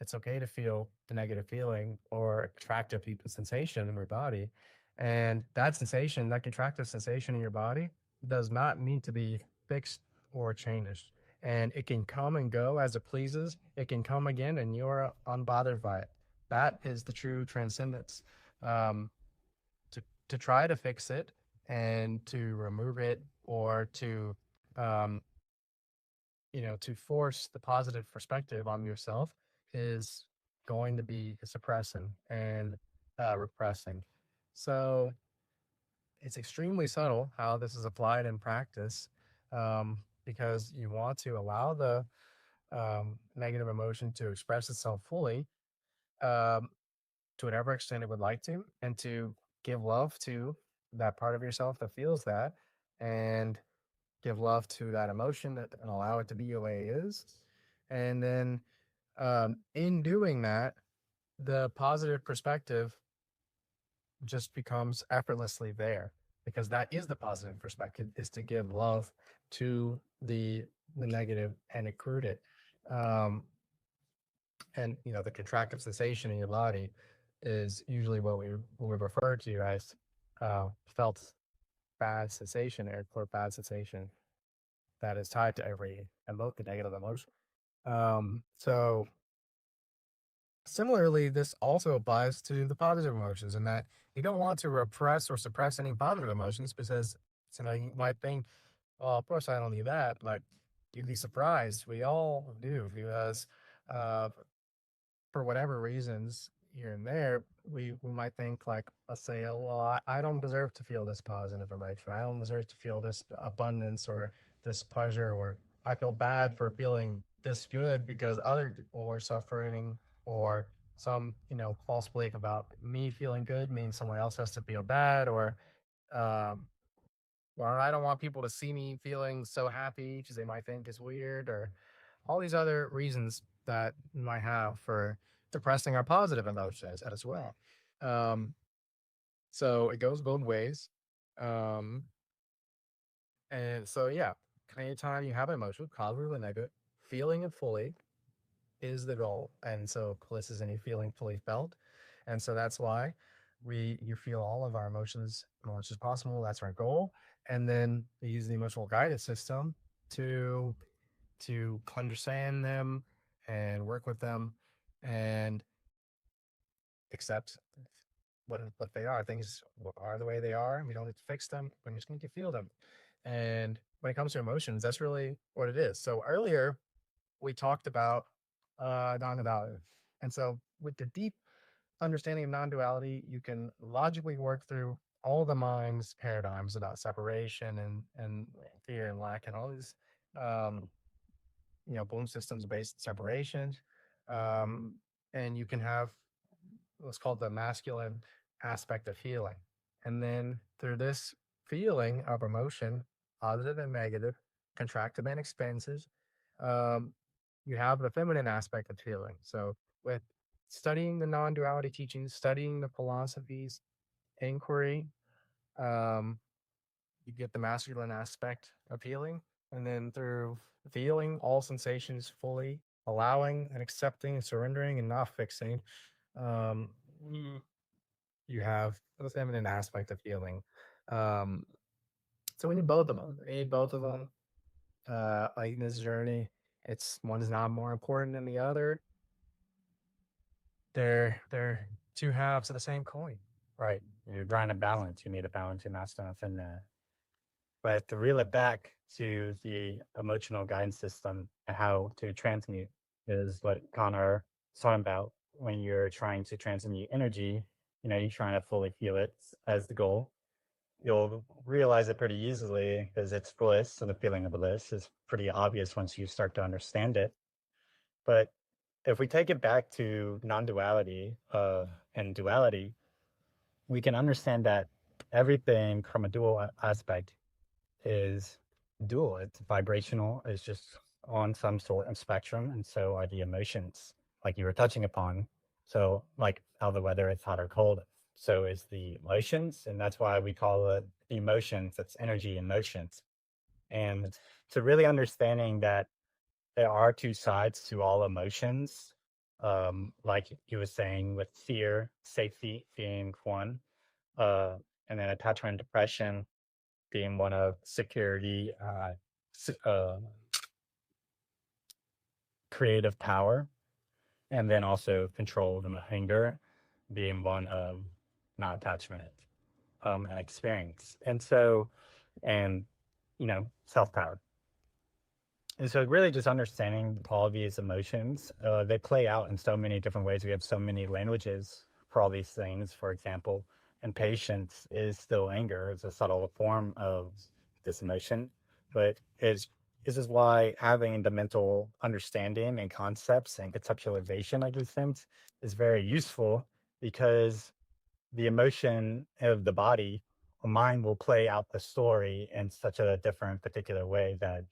It's okay to feel the negative feeling or attractive sensation in your body. And that sensation, that contractive sensation in your body, does not need to be fixed or changed. And it can come and go as it pleases. It can come again and you're unbothered by it. That is the true transcendence. Um, to try to fix it and to remove it or to um, to force the positive perspective on yourself is going to be suppressing and repressing. So it's extremely subtle how this is applied in practice, because you want to allow the negative emotion to express itself fully, um, to whatever extent it would like to, and to give love to that part of yourself that feels that, and give love to that emotion and allow it to be the way it is. And then, in doing that, the positive perspective just becomes effortlessly there, because that is the positive perspective, is to give love to the negative and accrue it. Um, and the contractive sensation in your body is usually what we refer to as felt bad sensation, or quote bad sensation, that is tied to every the negative emotion. So similarly, this also applies to the positive emotions, in that you don't want to repress or suppress any positive emotions, because you might think, "Oh, of course I don't need that," but you'd be surprised. We all do, because uh, for whatever reasons here and there, we might think, like, let's say, "Oh, well, I don't deserve to feel this positive emotion. I don't deserve to feel this abundance or this pleasure, or I feel bad for feeling this good because other people are suffering, or some false belief about me feeling good means someone else has to feel bad, um, or I don't want people to see me feeling so happy because they might think it's weird, or all these other reasons that we might have for depressing our positive emotions as well. Um, so it goes both ways. Um, and so, yeah, anytime you have an emotion, positive or negative, feeling it fully is the goal. And so bliss is any feeling fully felt. And so that's why you feel all of our emotions as much as possible. That's our goal. And then we use the emotional guidance system to understand them and work with them and accept what they are. Things are the way they are. We don't need to fix them. We just need to feel them. And when it comes to emotions, that's really what it is. So earlier we talked about non-duality, and so with the deep understanding of non-duality, you can logically work through all the mind's paradigms about separation and fear and lack and all these um, bloom systems based separation. Um, and you can have what's called the masculine aspect of healing. And then through this feeling of emotion, positive and negative, contractive and expansive, um, you have the feminine aspect of healing. So with studying the non-duality teachings, studying the philosophies, inquiry, um, you get the masculine aspect of healing. And then through feeling all sensations fully, allowing and accepting and surrendering and not fixing, um, you have the feminine aspect of healing. Um, so we need both of them. We need both of them. Like in this journey, it's one is not more important than the other. They're two halves of the same coin. Right. You're trying to balance. You need to balance your masculine and feminine. But to reel it back to the emotional guidance system and how to transmute is what Connor is talking about. When you're trying to transmute energy, you're trying to fully feel it as the goal. You'll realize it pretty easily because it's bliss. So the feeling of bliss is pretty obvious once you start to understand it. But if we take it back to non-duality and duality, we can understand that everything from a dual aspect is dual. It's vibrational. It's just on some sort of spectrum, and so are the emotions, like you were touching upon. So, like how the weather is hot or cold, so is the emotions, and that's why we call it emotions. It's energy and motions. And to really understanding that there are two sides to all emotions, like you were saying, with fear, safety being one, uh, and then attachment and depression being one of security, creative power, and then also control and anger being one of not attachment, and experience. And so, and, self power. And so, really, just understanding all these emotions, they play out in so many different ways. We have so many languages for all these things. For example, impatience is still anger. It's a subtle form of this emotion, but this is why having the mental understanding and concepts and conceptualization of these things is very useful because the emotion of the body or mind will play out the story in such a different particular way that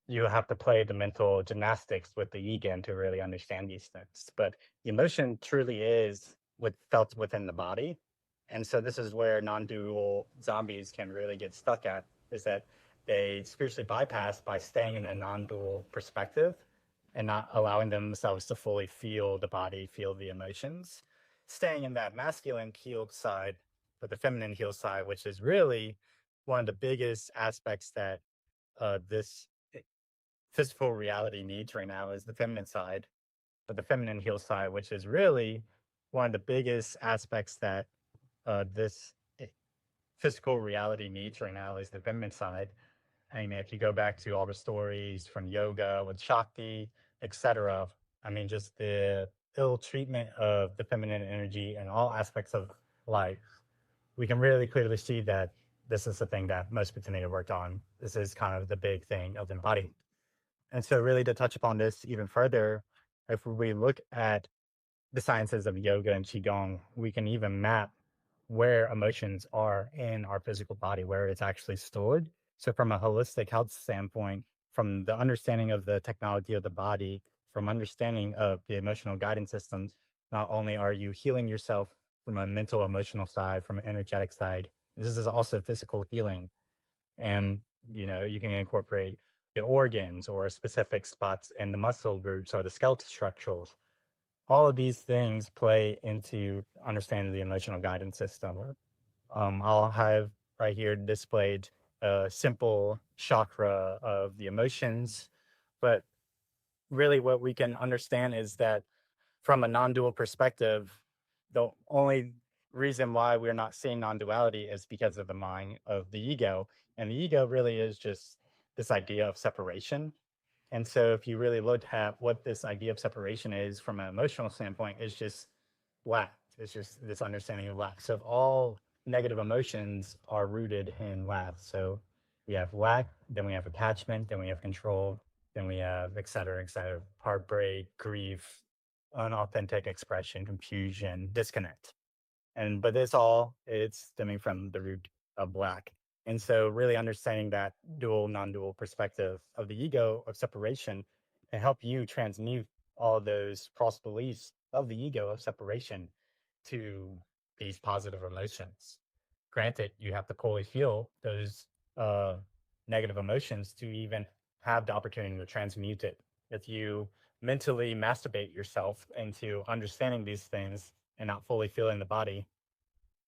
you have to play the mental gymnastics with the ego to really understand these things. But emotion truly is what felt within the body. And so this is where non-dual zombies can really get stuck at, is that they spiritually bypass by staying in a non-dual perspective and not allowing themselves to fully feel the body, feel the emotions, staying in that masculine healed side, but the feminine healed side, which is really one of the biggest aspects that this physical reality needs right now is the feminine side, but the feminine heal side, which is really one of the biggest aspects that this physical reality needs right now is the feminine side. I mean, if you go back to all the stories from yoga with Shakti, etc., I mean, just the ill treatment of the feminine energy and all aspects of life, we can really clearly see that this is the thing that most people need to work on. This is kind of the big thing of the body. And so, really, to touch upon this even further, if we look at the sciences of yoga and qigong, we can even map where emotions are in our physical body, where it's actually stored. So, from a holistic health standpoint, from the understanding of the technology of the body, from understanding of the emotional guidance systems, not only are you healing yourself from a mental, emotional side, from an energetic side, this is also physical healing. And you can incorporate the organs or specific spots in the muscle groups or the skeletal structures. All of these things play into understanding the emotional guidance system. I'll have right here displayed a simple chakra of the emotions, but really what we can understand is that from a non-dual perspective, the only reason why we're not seeing non-duality is because of the mind of the ego. And the ego really is just this idea of separation. And so if you really look at what this idea of separation is from an emotional standpoint, it's just lack. It's just this understanding of lack. So if all negative emotions are rooted in lack. So we have lack, then we have attachment, then we have control, then we have et cetera, heartbreak, grief, unauthentic expression, confusion, disconnect. And but it's stemming from the root of black. And so really understanding that dual, non-dual perspective of the ego of separation can help you transmute all those false beliefs of the ego of separation to these positive emotions. Granted, you have to fully feel those uh, negative emotions to even have the opportunity to transmute it. If you mentally masturbate yourself into understanding these things and not fully feeling the body,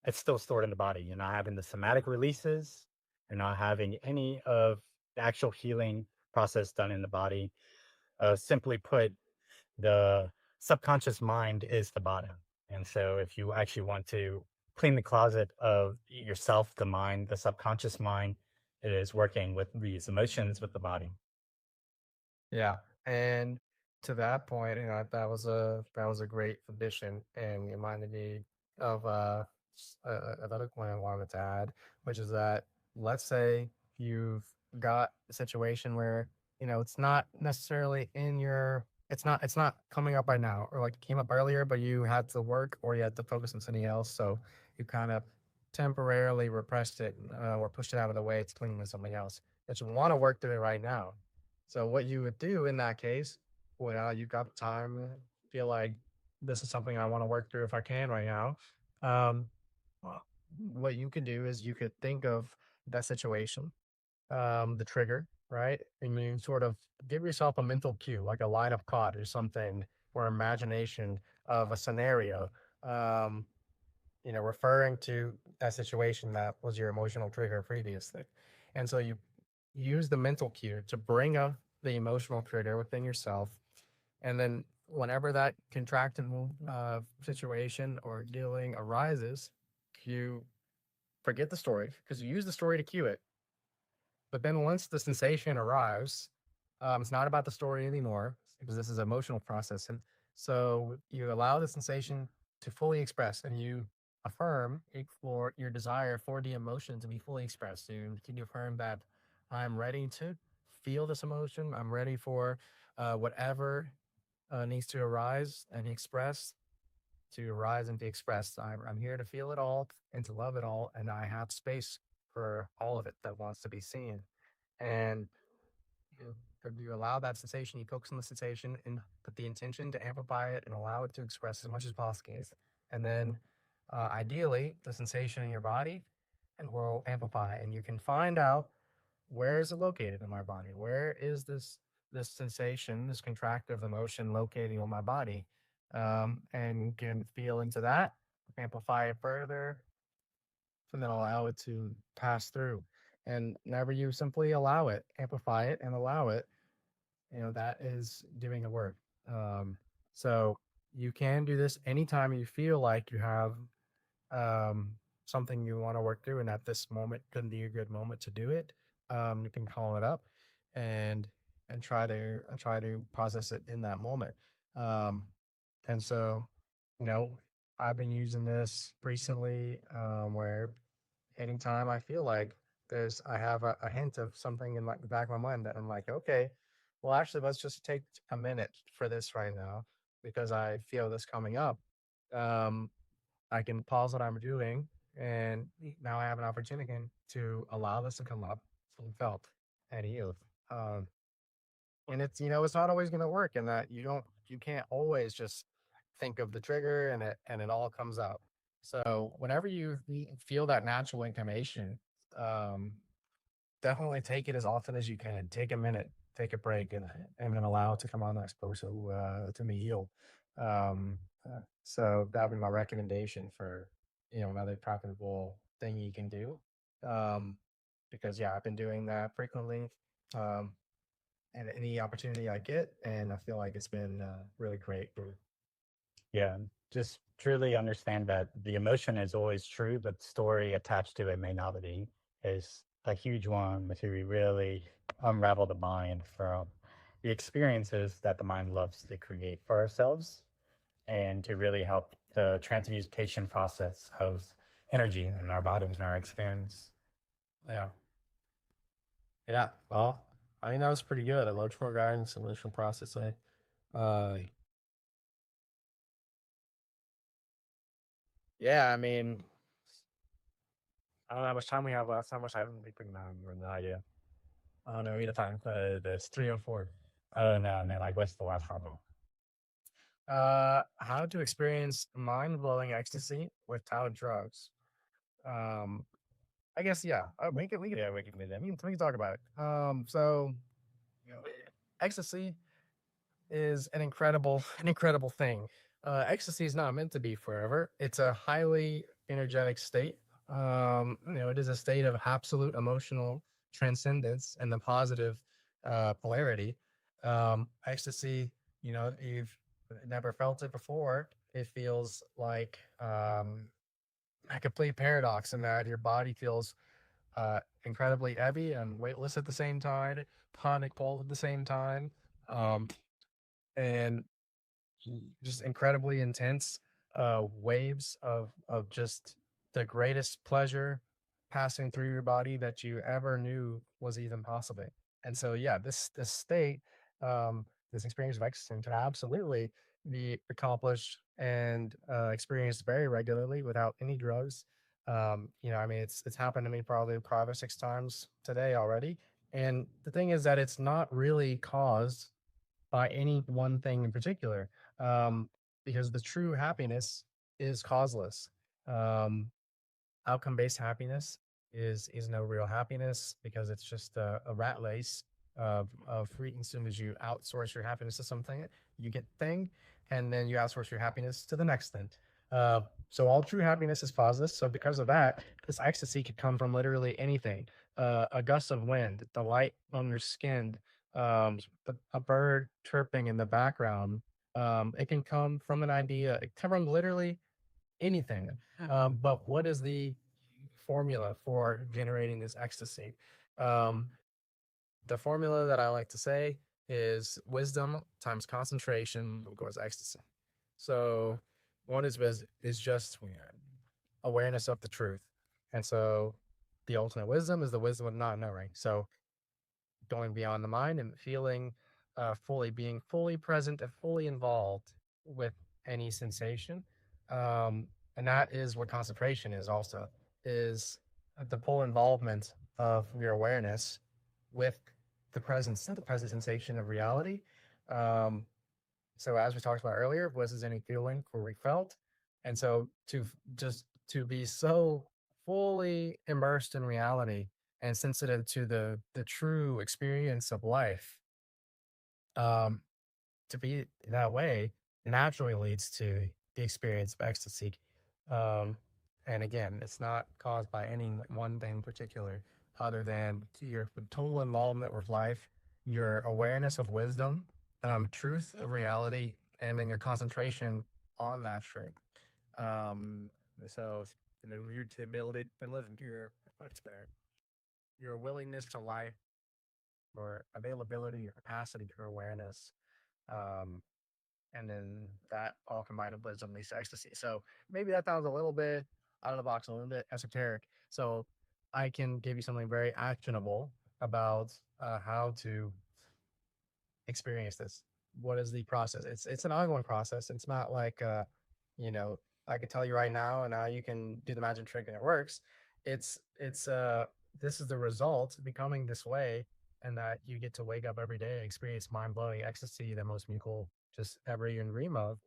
it's still stored in the body. You're not having the somatic releases. You're not having any of the actual healing process done in the body. Simply put, the subconscious mind is the body. And so, if you actually want to clean the closet of yourself, the mind, the subconscious mind, it is working with these emotions with the body. Yeah, and to that point, that was a great addition, and reminded me of another point I wanted to add, which is that let's say you've got a situation where it's not necessarily it's not coming up right now, or like it came up earlier, but you had to work or you had to focus on something else, so you kind of temporarily repressed it or pushed it out of the way to clean with something else. But you want to work through it right now, so what you would do in that case, well, you got the time, feel like this is something I want to work through if I can right now. Um, well, what you could do is you could think of that situation, the trigger, right? And you sort of give yourself a mental cue, like a line of thought or something, or imagination of a scenario, um, referring to that situation that was your emotional trigger previously. And so you use the mental cue to bring up the emotional trigger within yourself. And then whenever that contracted situation or dealing arises, you forget the story because you use the story to cue it. But then once the sensation arrives, it's not about the story anymore because this is emotional processing. So you allow the sensation to fully express and you affirm for your desire for the emotion to be fully expressed? Can you affirm that I'm ready to feel this emotion? I'm ready for whatever needs to arise and express to arise and be expressed. I'm here to feel it all and to love it all, and I have space for all of it that wants to be seen. And you allow that sensation, you focus on the sensation and put the intention to amplify it and allow it to express as much as possible. And then ideally, the sensation in your body and will amplify, and you can find out where is it located in my body? Where is this sensation, this contractive emotion locating on my body? And you can feel into that, amplify it further, and then allow it to pass through. And whenever you simply allow it, amplify it, and allow it, that is doing the work. Um, so you can do this anytime you feel like you have um, something you want to work through, and at this moment couldn't be a good moment to do it. You can call it up and try to process it in that moment. Um, and so, you know, I've been using this recently, where anytime I feel like I have a hint of something in like the back of my mind that I'm like, okay, well, actually, let's just take a minute for this right now because I feel this coming up. Um, I can pause what I'm doing, and now I have an opportunity to allow this to come up, fully felt and healed. Um, and it's not always going to work, in that you can't always just think of the trigger and it all comes out. So whenever you feel that natural inclination, um, definitely take it as often as you can. Take a minute, take a break, and then allow it to come on that exposure to be healed. So that would be my recommendation for another practicable thing you can do. Um, because yeah, I've been doing that frequently. Um, and any opportunity I get, and I feel like it's been really great. Yeah, just truly understand that the emotion is always true, but the story attached to it may not be, is a huge one to really unravel the mind from the experiences that the mind loves to create for ourselves and to really help the transmutation process of energy in our bodies and our experience. Yeah. Yeah. Well, I think that was pretty good. I love for guidance, solution processing. Uh, yeah, I mean, I don't know how much time we have left. How much I haven't been putting down or no idea. I don't know either time. It's 3:04. Oh no, man, like what's the last problem? How to experience mind-blowing ecstasy without drugs. Um, I guess yeah. We can talk about it. So you know, ecstasy is an incredible thing. Ecstasy is not meant to be forever. It's a highly energetic state. It is a state of absolute emotional transcendence and the positive polarity. Ecstasy, you've never felt it before. It feels like a complete paradox in that your body feels incredibly heavy and weightless at the same time, tonic pulled at the same time. Um, and just incredibly intense waves of just the greatest pleasure passing through your body that you ever knew was even possible. And so, yeah, this state, this experience of ecstasy can absolutely be accomplished and experienced very regularly without any drugs. I mean, it's happened to me probably 5 or 6 times today already. And the thing is that it's not really caused by any one thing in particular, um, because the true happiness is causeless. Um, Outcome based happiness is no real happiness because it's just a rat race of free. As soon as you outsource your happiness to something, you get the thing, and then you outsource your happiness to the next thing. So all true happiness is causeless. So because of that, this ecstasy could come from literally anything. A gust of wind, the light on your skin, a bird chirping in the background. It can come from an idea. It can come from literally anything. But what is the formula for generating this ecstasy? Um, the formula that I like to say is wisdom times concentration equals ecstasy. So one is just awareness of the truth. And so the ultimate wisdom is the wisdom of not knowing. So going beyond the mind and feeling fully, being fully present and fully involved with any sensation. Um, and that is what concentration is also, is the full involvement of your awareness with the present sensation of reality. Um, so as we talked about earlier, was is any feeling where we felt. And so just to be so fully immersed in reality and sensitive to the true experience of life, um, to be that way naturally leads to the experience of ecstasy. Um, and again, it's not caused by any one thing in particular, other than your total involvement with life, your awareness of wisdom, truth of reality, and then your concentration on that truth. Um, so, your ability to live your what's better, your willingness to life, or availability, your capacity for awareness. Um, and then that all combined with wisdom leads to ecstasy. So maybe that sounds a little bit out of the box, a little bit esoteric. So I can give you something very actionable about how to experience this. What is the process? It's an ongoing process. It's not like you know, I could tell you right now and now you can do the magic trick and it works. It's this is the result becoming this way, and that you get to wake up every day and experience mind blowing ecstasy that most people just ever even dream of.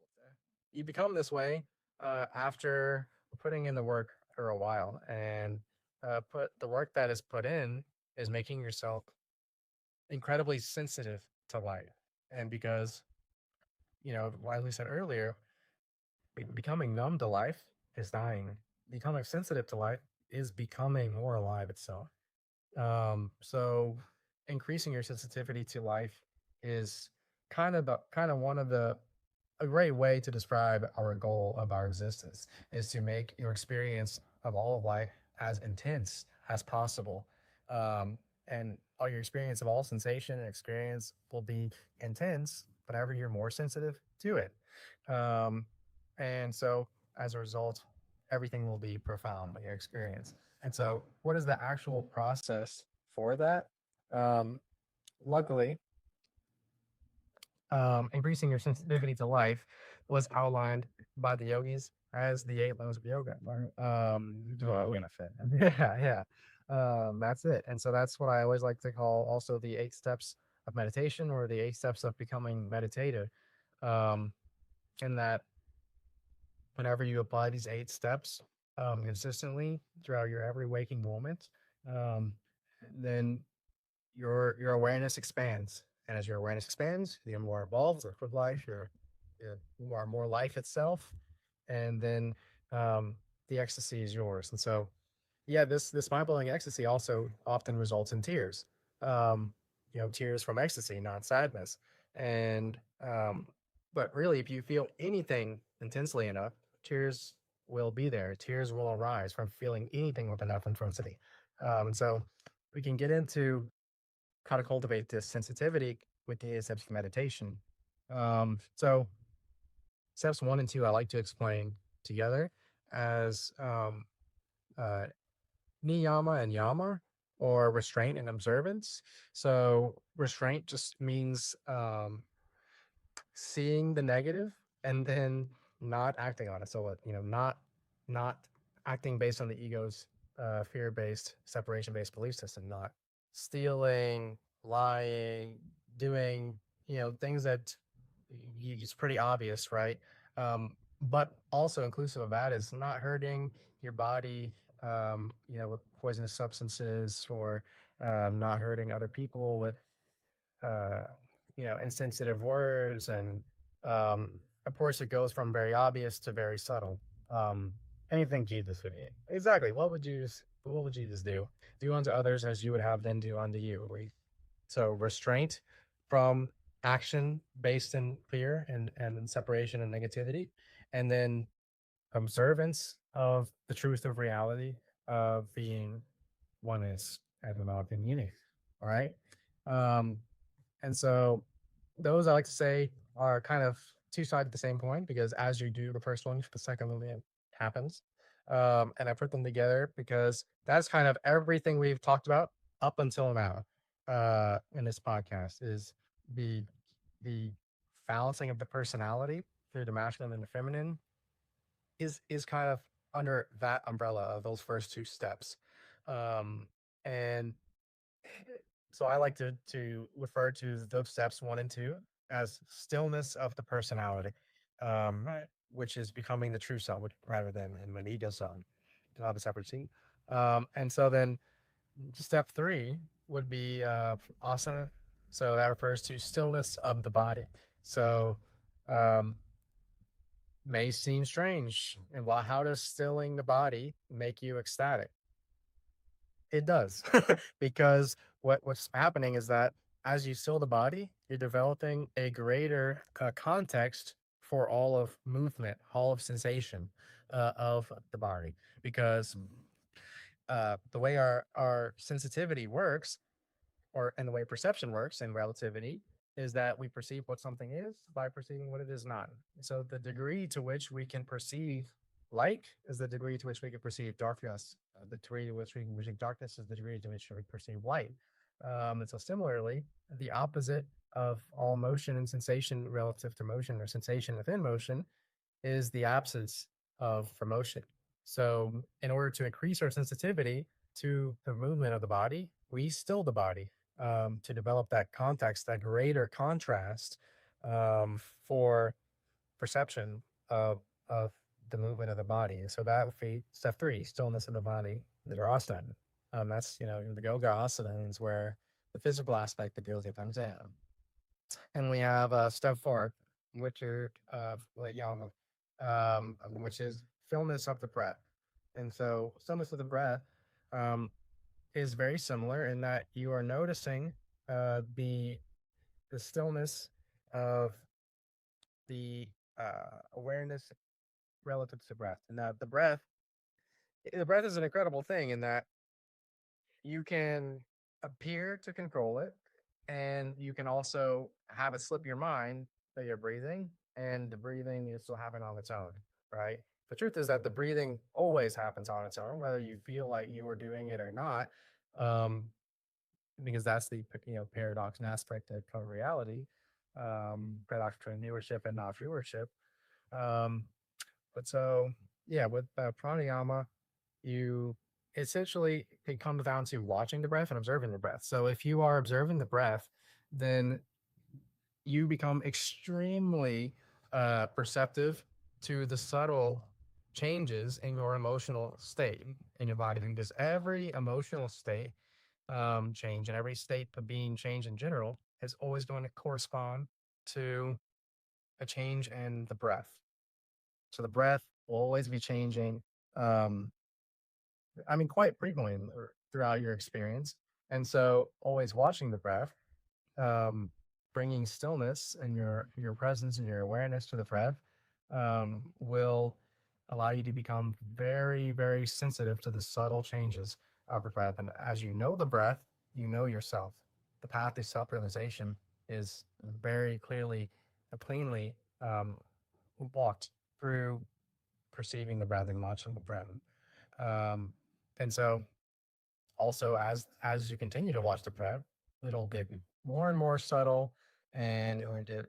You become this way after putting in the work for a while, and put the work that is put in is making yourself incredibly sensitive to light. And because, as we said earlier, becoming numb to life is dying. Becoming sensitive to life is becoming more alive itself. So increasing your sensitivity to life is kind of one of the a great way to describe our goal of our existence is to make your experience of all of life as intense as possible. And all your experience of all sensation and experience will be intense whenever you're more sensitive to it. Um, and so as a result, everything will be profound by your experience. And so, what is the actual process for that? Um, Luckily, increasing your sensitivity to life was outlined by the yogis as the eight laws of yoga. Well, benefit. Yeah, yeah. That's it. And so that's what I always like to call also the eight steps of meditation, or the eight steps of becoming meditative. Um, in that whenever you apply these eight steps consistently throughout your every waking moment, um, then your awareness expands, and as your awareness expands, you're more involved with life. You are more life itself, and then the ecstasy is yours. And so, yeah, this mind blowing ecstasy also often results in tears. Um, tears from ecstasy, not sadness. And but really, if you feel anything intensely enough, tears will be there. Tears will arise from feeling anything with enough intensity. And so we can get into how to cultivate this sensitivity with the steps of meditation. So steps one and two, I like to explain together as uh, niyama and yama, or restraint and observance. So restraint just means seeing the negative and then not acting on it. So not acting based on the ego's fear-based, separation-based belief system, not stealing, lying, doing things that it's pretty obvious, right? But also inclusive of that is not hurting your body, with poisonous substances, or not hurting other people with uh, insensitive words. And of course, it goes from very obvious to very subtle. Um, Anything Jesus would eat. Exactly. What would Jesus do? Do unto others as you would have them do unto you. So restraint from action based in fear and in separation and negativity, and then observance of the truth of reality of being oneness as an all unity. All right. Um, and so those I like to say are kind of two sides of the same coin, because as you do the first one, the second one happens. And I put them together because that's kind of everything we've talked about up until now in this podcast is the the balancing of the personality through the masculine and the feminine is kind of under that umbrella of those first two steps. And so I like to refer to those steps 1 and 2 as stillness of the personality, right, which is becoming the true self rather than in Manita self, to have a separate scene. And so then step 3 would be asana. So that refers to stillness of the body. So um, may seem strange. And well, how does stilling the body make you ecstatic? It does, because what's happening is that as you still the body, you're developing a greater context for all of movement, all of sensation of the body. Because the way our sensitivity works, or and the way perception works in relativity, is that we perceive what something is by perceiving what it is not. So the degree to which we can perceive light is the degree to which we can perceive darkness. The degree to which we can perceive darkness is the degree to which we perceive light. And so similarly, the opposite of all motion and sensation relative to motion, or sensation within motion, is the absence of motion. So in order to increase our sensitivity to the movement of the body, we still the body to develop that context, that greater contrast for perception of the movement of the body. And so that would be step 3, stillness of the body, the asana. That's, the yoga asana is where the physical aspect of yoga comes in. And we have step 4, which are which is stillness of the breath. And so stillness of the breath is very similar in that you are noticing the stillness of the awareness relative to breath. And that the breath is an incredible thing in that you can appear to control it, and you can also have it slip your mind that you're breathing, and the breathing is still happening on its own, right? The truth is that the breathing always happens on its own, whether you feel like you are doing it or not, um, because that's the paradox and aspect of reality, paradox between viewership and not viewership. Um, but so yeah, with pranayama, you essentially it comes down to watching the breath and observing the breath. So if you are observing the breath, then you become extremely perceptive to the subtle changes in your emotional state in your body. Because every emotional state change and every state of being change in general is always going to correspond to a change in the breath. So the breath will always be changing. Um, quite frequently throughout your experience. And so always watching the breath, um, bringing stillness and your presence and your awareness to the breath will allow you to become very, very sensitive to the subtle changes of the breath. And as you know the breath, you know yourself. The path to self-realization is very clearly, plainly walked through perceiving the breath and watching the breath. Um, and so also as you continue to watch the breath, it'll get more and more subtle, and it'll get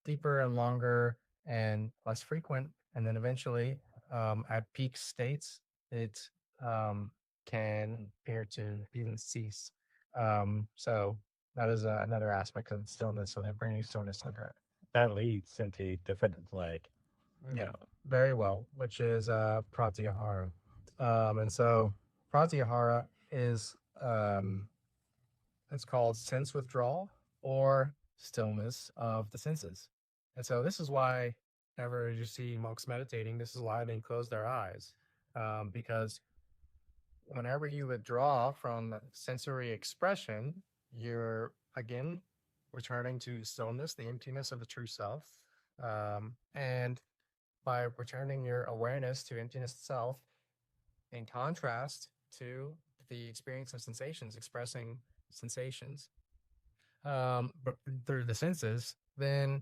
deeper and longer and less frequent. And then eventually, at peak states, it can appear to even cease. So that is another aspect of stillness. So that bringing stillness to the breath. That leads into the fitness leg. Yeah, very well, which is pratyahara. And so pratyahara is it's called sense withdrawal or stillness of the senses. And so this is why whenever you see monks meditating, this is why they close their eyes. Because whenever you withdraw from sensory expression, you're again returning to stillness, the emptiness of the true self. And by returning your awareness to emptiness itself, in contrast to the experience of sensations, expressing sensations but through the senses, then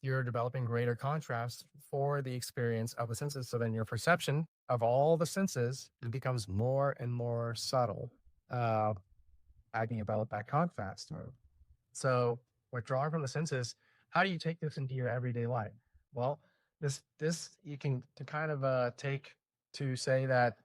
you're developing greater contrast for the experience of the senses. So then your perception of all the senses becomes more and more subtle, uh, as you develop that contrast. So withdrawing from the senses, how do you take this into your everyday life? Well, this you can to kind of take to say that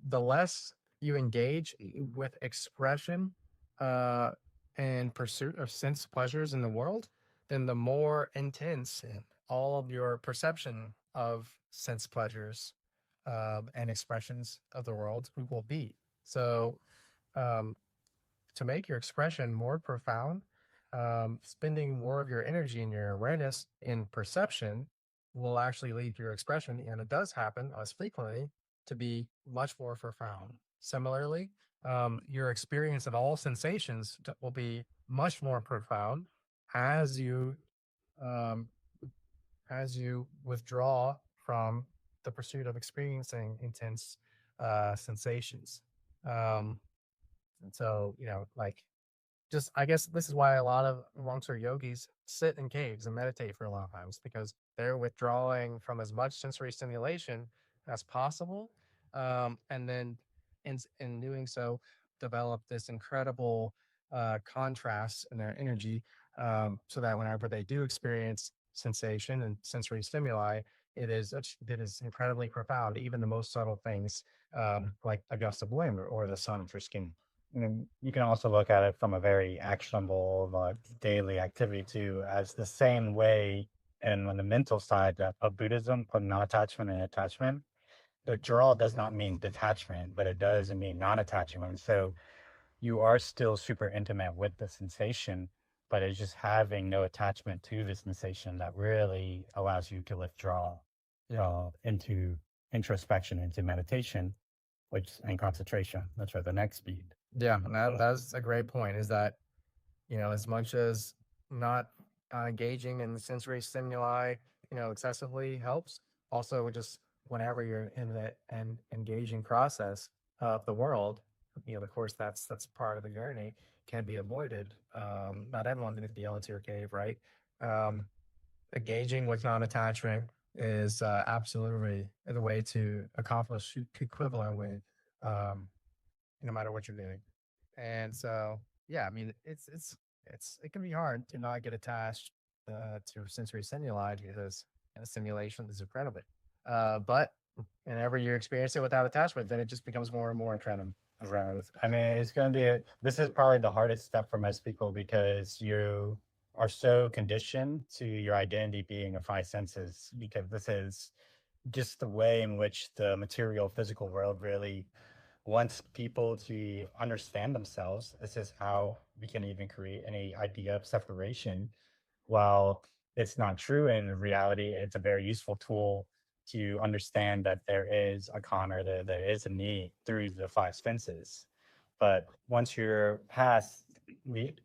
the less you engage with expression uh, and pursuit of sense pleasures in the world, then the more intense all of your perception of sense pleasures and expressions of the world will be. So, um, to make your expression more profound, spending more of your energy and your awareness in perception will actually lead to your expression. And it does happen as frequently to be much more profound. Similarly, your experience of all sensations will be much more profound as you um, withdraw from the pursuit of experiencing intense sensations. Um, and so, like just I guess this is why a lot of monks or yogis sit in caves and meditate for a long times because they're withdrawing from as much sensory stimulation as possible, and then in doing so, develop this incredible contrast in their energy, so that whenever they do experience sensation and sensory stimuli, it is incredibly profound. Even the most subtle things, like a gust of wind or the sun for skin. And you can also look at it from a very actionable, like daily activity too, as the same way. And on the mental side of Buddhism, of non-attachment and attachment, the draw does not mean detachment, but it does mean non-attachment. So you are still super intimate with the sensation, but it's just having no attachment to the sensation that really allows you to withdraw into introspection, into meditation, which and concentration. That's where the next speed. Yeah, and that's a great point. Is that as much as not engaging in sensory stimuli, excessively helps. Also, just whenever you're in the and engaging process of the world, of course, that's part of the journey can be avoided. Not everyone needs to be able to your cave, right? Um, Engaging with non-attachment is absolutely the way to accomplish equivalent with, um, no matter what you're doing. And so, yeah, I mean, it can be hard to not get attached to sensory stimuli because stimulation is incredible. But whenever you experience it without attachment, then it just becomes more and more incredible. Right. I mean, it's going to be, this is probably the hardest step for most people because you are so conditioned to your identity being of five senses, because this is just the way in which the material physical world really wants people to understand themselves. This is how we can even create any idea of separation. While it's not true in reality, it's a very useful tool to understand that there is a con, or there is a need through the five senses. But once you're past,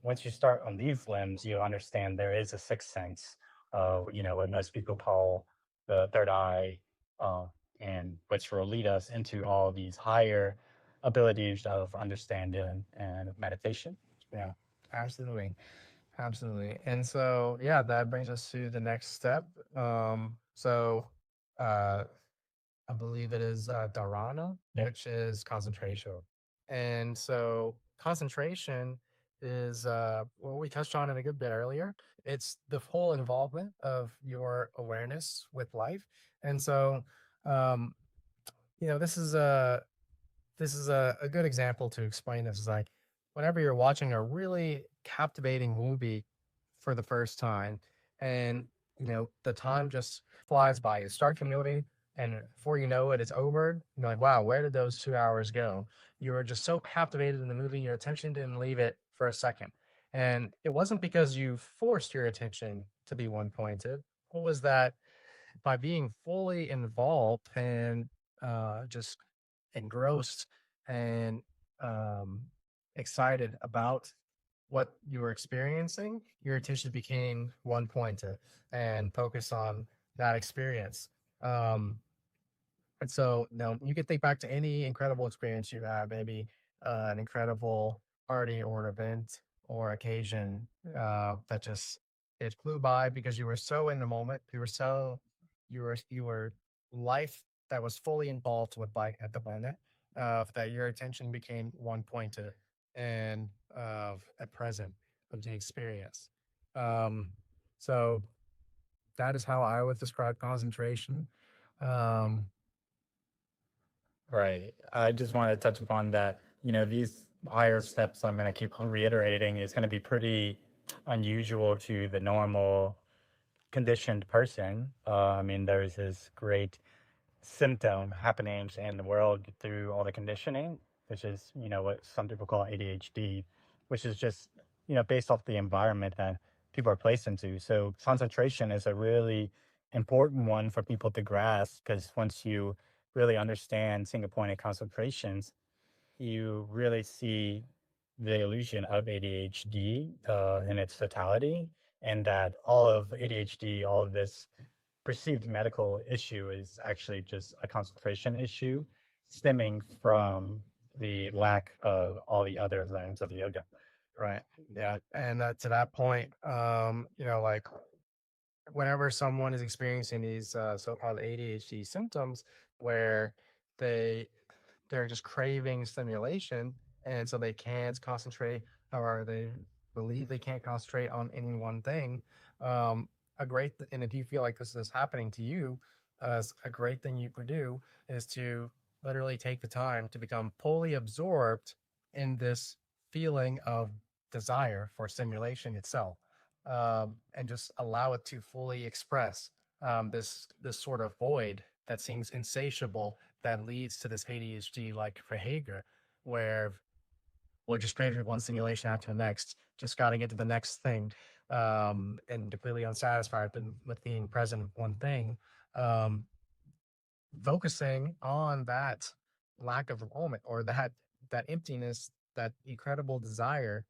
once you start on these limbs, you understand there is a sixth sense, what most people call the third eye, uh, and which will lead us into all these higher abilities of understanding and meditation. Yeah, absolutely. Absolutely. And so, yeah, that brings us to the next step. Uh, I believe it is dharana, which is concentration. And so, concentration is what we touched on it a good bit earlier. It's the full involvement of your awareness with life. And so, um, you know, this is a a good example to explain this. Is like whenever you're watching a really captivating movie for the first time, and the time just flies by. You start the movie, and before you know it, it's over. You're like, wow, where did those 2 hours go? You were just so captivated in the movie, your attention didn't leave it for a second. And it wasn't because you forced your attention to be one pointed. What was that? By being fully involved and just engrossed and um, excited about what you were experiencing, your attention became one pointed and focused on that experience. Um, and so, you can think back to any incredible experience you had, maybe an incredible party or an event or occasion that just it flew by because you were so in the moment. You were life that was fully involved with life at the moment, that your attention became one pointed and at present of the experience. Um, so that is how I would describe concentration. Um, Right. I just want to touch upon that. These higher steps I'm going to keep on reiterating is going to be pretty unusual to the normal conditioned person. I mean, there's this great symptom happening in the world through all the conditioning, which is, what some people call ADHD, which is just, based off the environment that people are placed into. So concentration is a really important one for people to grasp because once you really understand single pointed concentrations, you really see the illusion of ADHD in its totality, and that all of ADHD, all of this perceived medical issue is actually just a concentration issue stemming from the lack of all the other lines of yoga. right. Yeah. And to that point, like whenever someone is experiencing these so-called ADHD symptoms where they they're just craving stimulation and so they can't concentrate or they believe they can't concentrate on any one thing, and if you feel like this is happening to you, a great thing you could do is to literally take the time to become fully absorbed in this feeling of desire for stimulation itself, and just allow it to fully express this sort of void that seems insatiable that leads to this ADHD like behavior, where we're just craving one stimulation after the next, just got to get to the next thing, and completely unsatisfied with being present with one thing. Um, Focusing on that lack of moment or that emptiness, that incredible desire,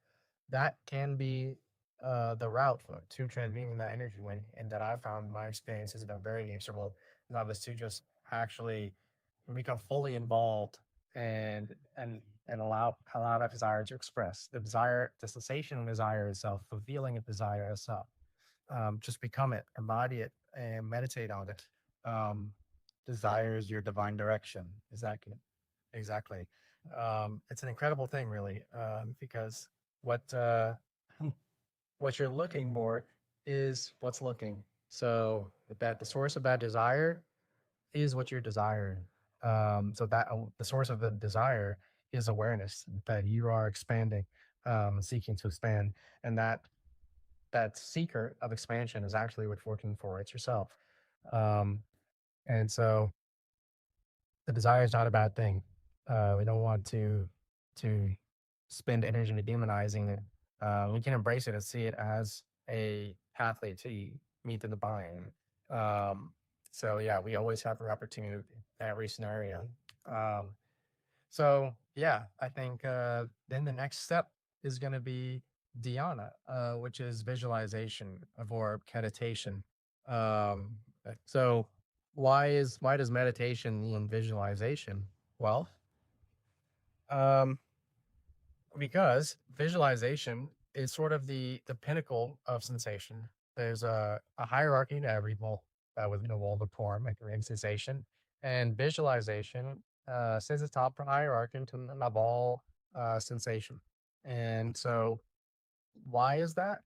that can be the route to transmuting that energy when and that I found my experience has been very useful. That was to just actually become fully involved and allow that desire to express the desire, the sensation of desire itself, the feeling of desire itself. Just become it, embody it, and meditate on it. Um, Desire is your divine direction. Exactly. Exactly. It's an incredible thing, really, because what uh, what you're looking for is what's looking. So the source of that desire is what you're desiring. So that the source of the desire is awareness that you are expanding, seeking to expand, and that seeker of expansion is actually what you're working for. It's yourself. Um, and so the desire is not a bad thing. We don't want to spend energy into demonizing it. We can embrace it and see it as a pathway to meet the divine. Um, so yeah, we always have the opportunity in every scenario. Um, so yeah, I think then the next step is going to be dhyana, which is visualization or meditation. Um, so why does meditation and visualization? Well, um, because visualization is sort of the pinnacle of sensation. There's a hierarchy to every within a world of form and creating sensation, and visualization sits atop the hierarchy of all sensation. And so, why is that?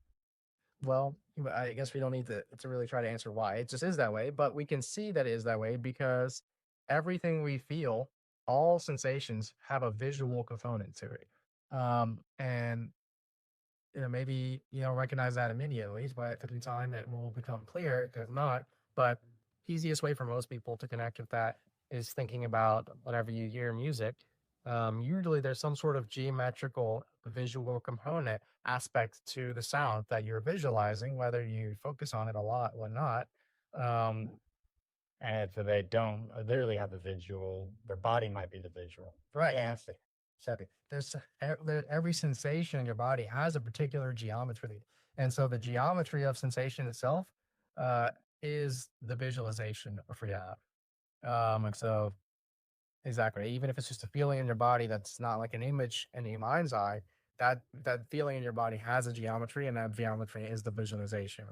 Well, I guess we don't need to really try to answer why. It just is that way, but we can see that it is that way because everything we feel, all sensations have a visual component to it. And maybe you don't recognize that immediately, but through time it will become clear. If not, but easiest way for most people to connect with that is thinking about whenever you hear music. Usually there's some sort of geometrical visual component aspect to the sound that you're visualizing, whether you focus on it a lot or not. Um, And if they don't literally have the visual, their body might be the visual. right. Yeah. Exactly. Every sensation in your body has a particular geometry, and so the geometry of sensation itself uh, is the visualization of reality. And so exactly, even if it's just a feeling in your body that's not like an image in your mind's eye, that feeling in your body has a geometry, and that geometry is the visualization.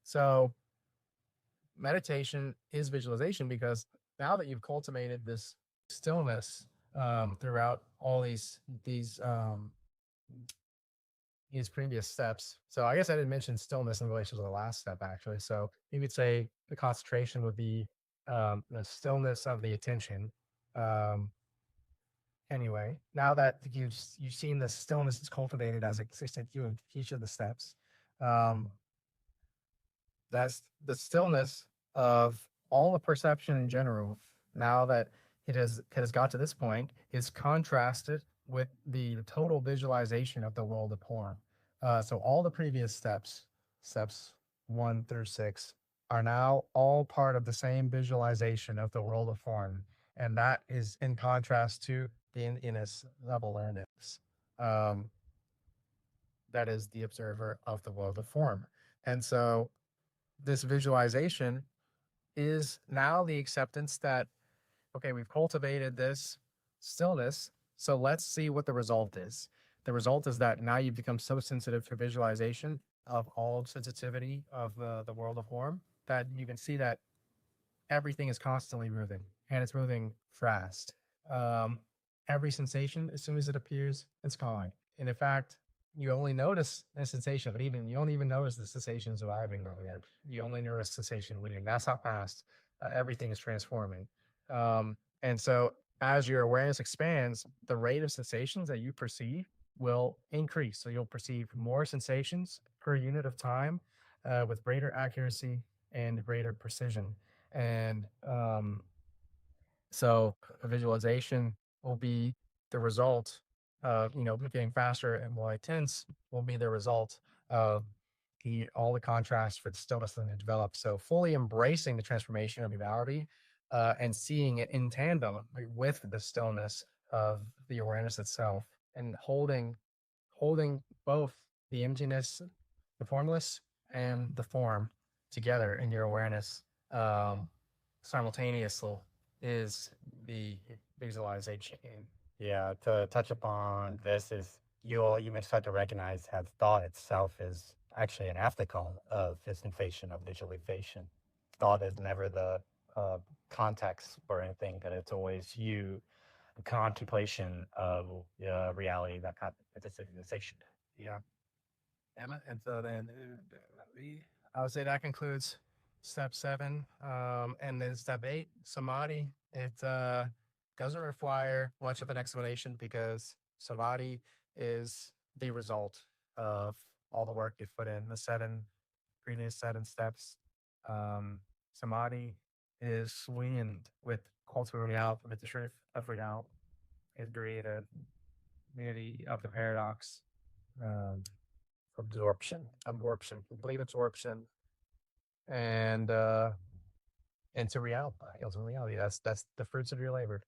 So meditation is visualization, because now that you've cultivated this stillness throughout all these previous steps. So I guess I didn't mention stillness in relation to the last step, actually. So you could say the concentration would be the stillness of the attention. Um, anyway, now that you've seen the stillness is cultivated as existed you in each of the steps, um, that's the stillness of all the perception in general. Now that it has got to this point, is contrasted with the total visualization of the world of form. So all the previous steps 1 through 6, are now all part of the same visualization of the world of form, and that is in contrast to the emptiness of awareness. Um, that is the observer of the world of form, and so this visualization is now the acceptance that, okay, we've cultivated this stillness, so let's see what the result is. The result is that now you've become so sensitive to visualization of all sensitivity of the world of form, that you can see that everything is constantly moving, and it's moving fast. Um, every sensation, as soon as it appears, it's gone. And in fact, you only notice the sensation, but even you don't even notice the sensations arriving yet. You only notice sensation leaving. That's how fast everything is transforming. And so, as your awareness expands, the rate of sensations that you perceive will increase. So you'll perceive more sensations per unit of time, with greater accuracy and greater precision. And so a visualization will be the result of, getting faster and more intense, will be the result of all the contrast for the stillness that it develops. So fully embracing the transformation of reality, and seeing it in tandem with the stillness of the awareness itself, and holding both the emptiness, the formless, and the form together in your awareness, simultaneously, is the visualization. Yeah, to touch upon this is you may start to recognize how thought itself is actually an afterthought of this invasion of visualization. Thought is never the uh, context for anything, but it's always you contemplation of reality that kind of visualization. Yeah. And so then I would say that concludes step 7. And then step 8, samadhi. It doesn't require much of an explanation, because samadhi is the result of all the work you've put in, the previous 7 steps. Um, samadhi is sweetened with cultural reality, with the truth of reality, is created unity of the paradox. Um, complete absorption, and into reality. That's the fruits of your labor.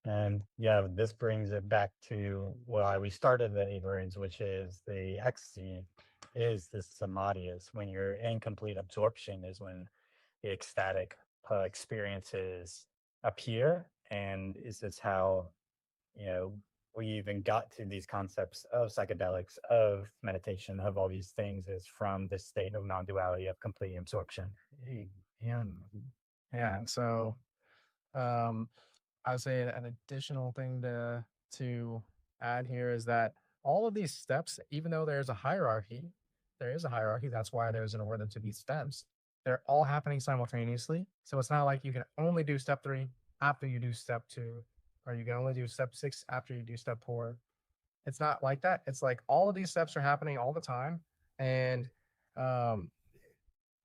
And yeah, this brings it back to why we started the eight words, which is the ecstasy, is this samadhi, is when you're in complete absorption, is when the ecstatic experiences appear. And is this how, you know, we even got to these concepts of psychedelics, of meditation, of all these things, is from this state of non-duality of complete absorption. Yeah, yeah. So, um, I would say an additional thing to add here is that all of these steps, even though there is a hierarchy. That's why there's an order to these steps. They're all happening simultaneously. So it's not like you can only do step 3 after you do step 2, or you can only do step 6 after you do step 4. It's not like that. It's like all of these steps are happening all the time, and um,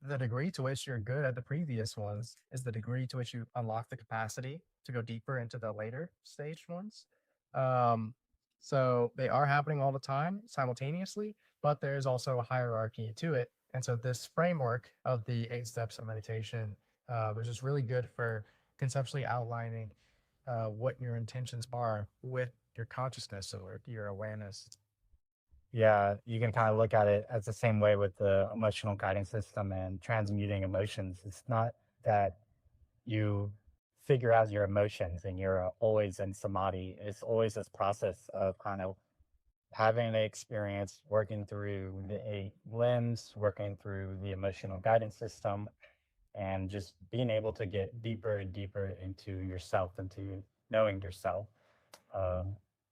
the degree to which you're good at the previous ones is the degree to which you unlock the capacity to go deeper into the later stage ones. Um, so they are happening all the time simultaneously, but there's also a hierarchy to it. And so this framework of the 8 steps of meditation, which is really good for conceptually outlining what your intentions are with your consciousness or your awareness. Yeah, you can kind of look at it as the same way with the emotional guidance system and transmuting emotions. It's not that you figure out your emotions and you're always in samadhi. It's always this process of kind of having the experience working through the 8 limbs, working through the emotional guidance system, and just being able to get deeper and deeper into yourself, into knowing yourself. Uh,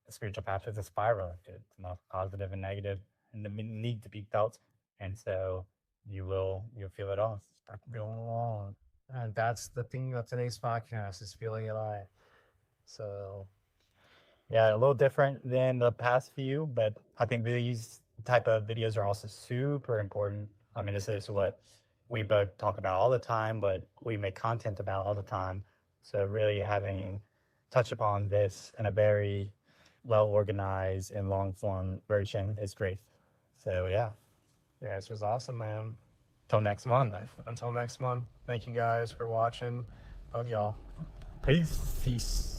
the spiritual path is a spiral. It's not positive and negative, and the need to be felt, and so you'll feel it all. Start feeling along. And that's the theme of today's podcast is feeling alive. So Yeah, a little different than the past few, but I think these type of videos are also super important. I mean, this is what we both talk about all the time, but we make content about all the time. So really having touch upon this in a very well organized and long form version is great. So yeah, yeah, this was awesome, man. till next month. Until next month, thank you guys for watching. Hug y'all. Peace. Peace.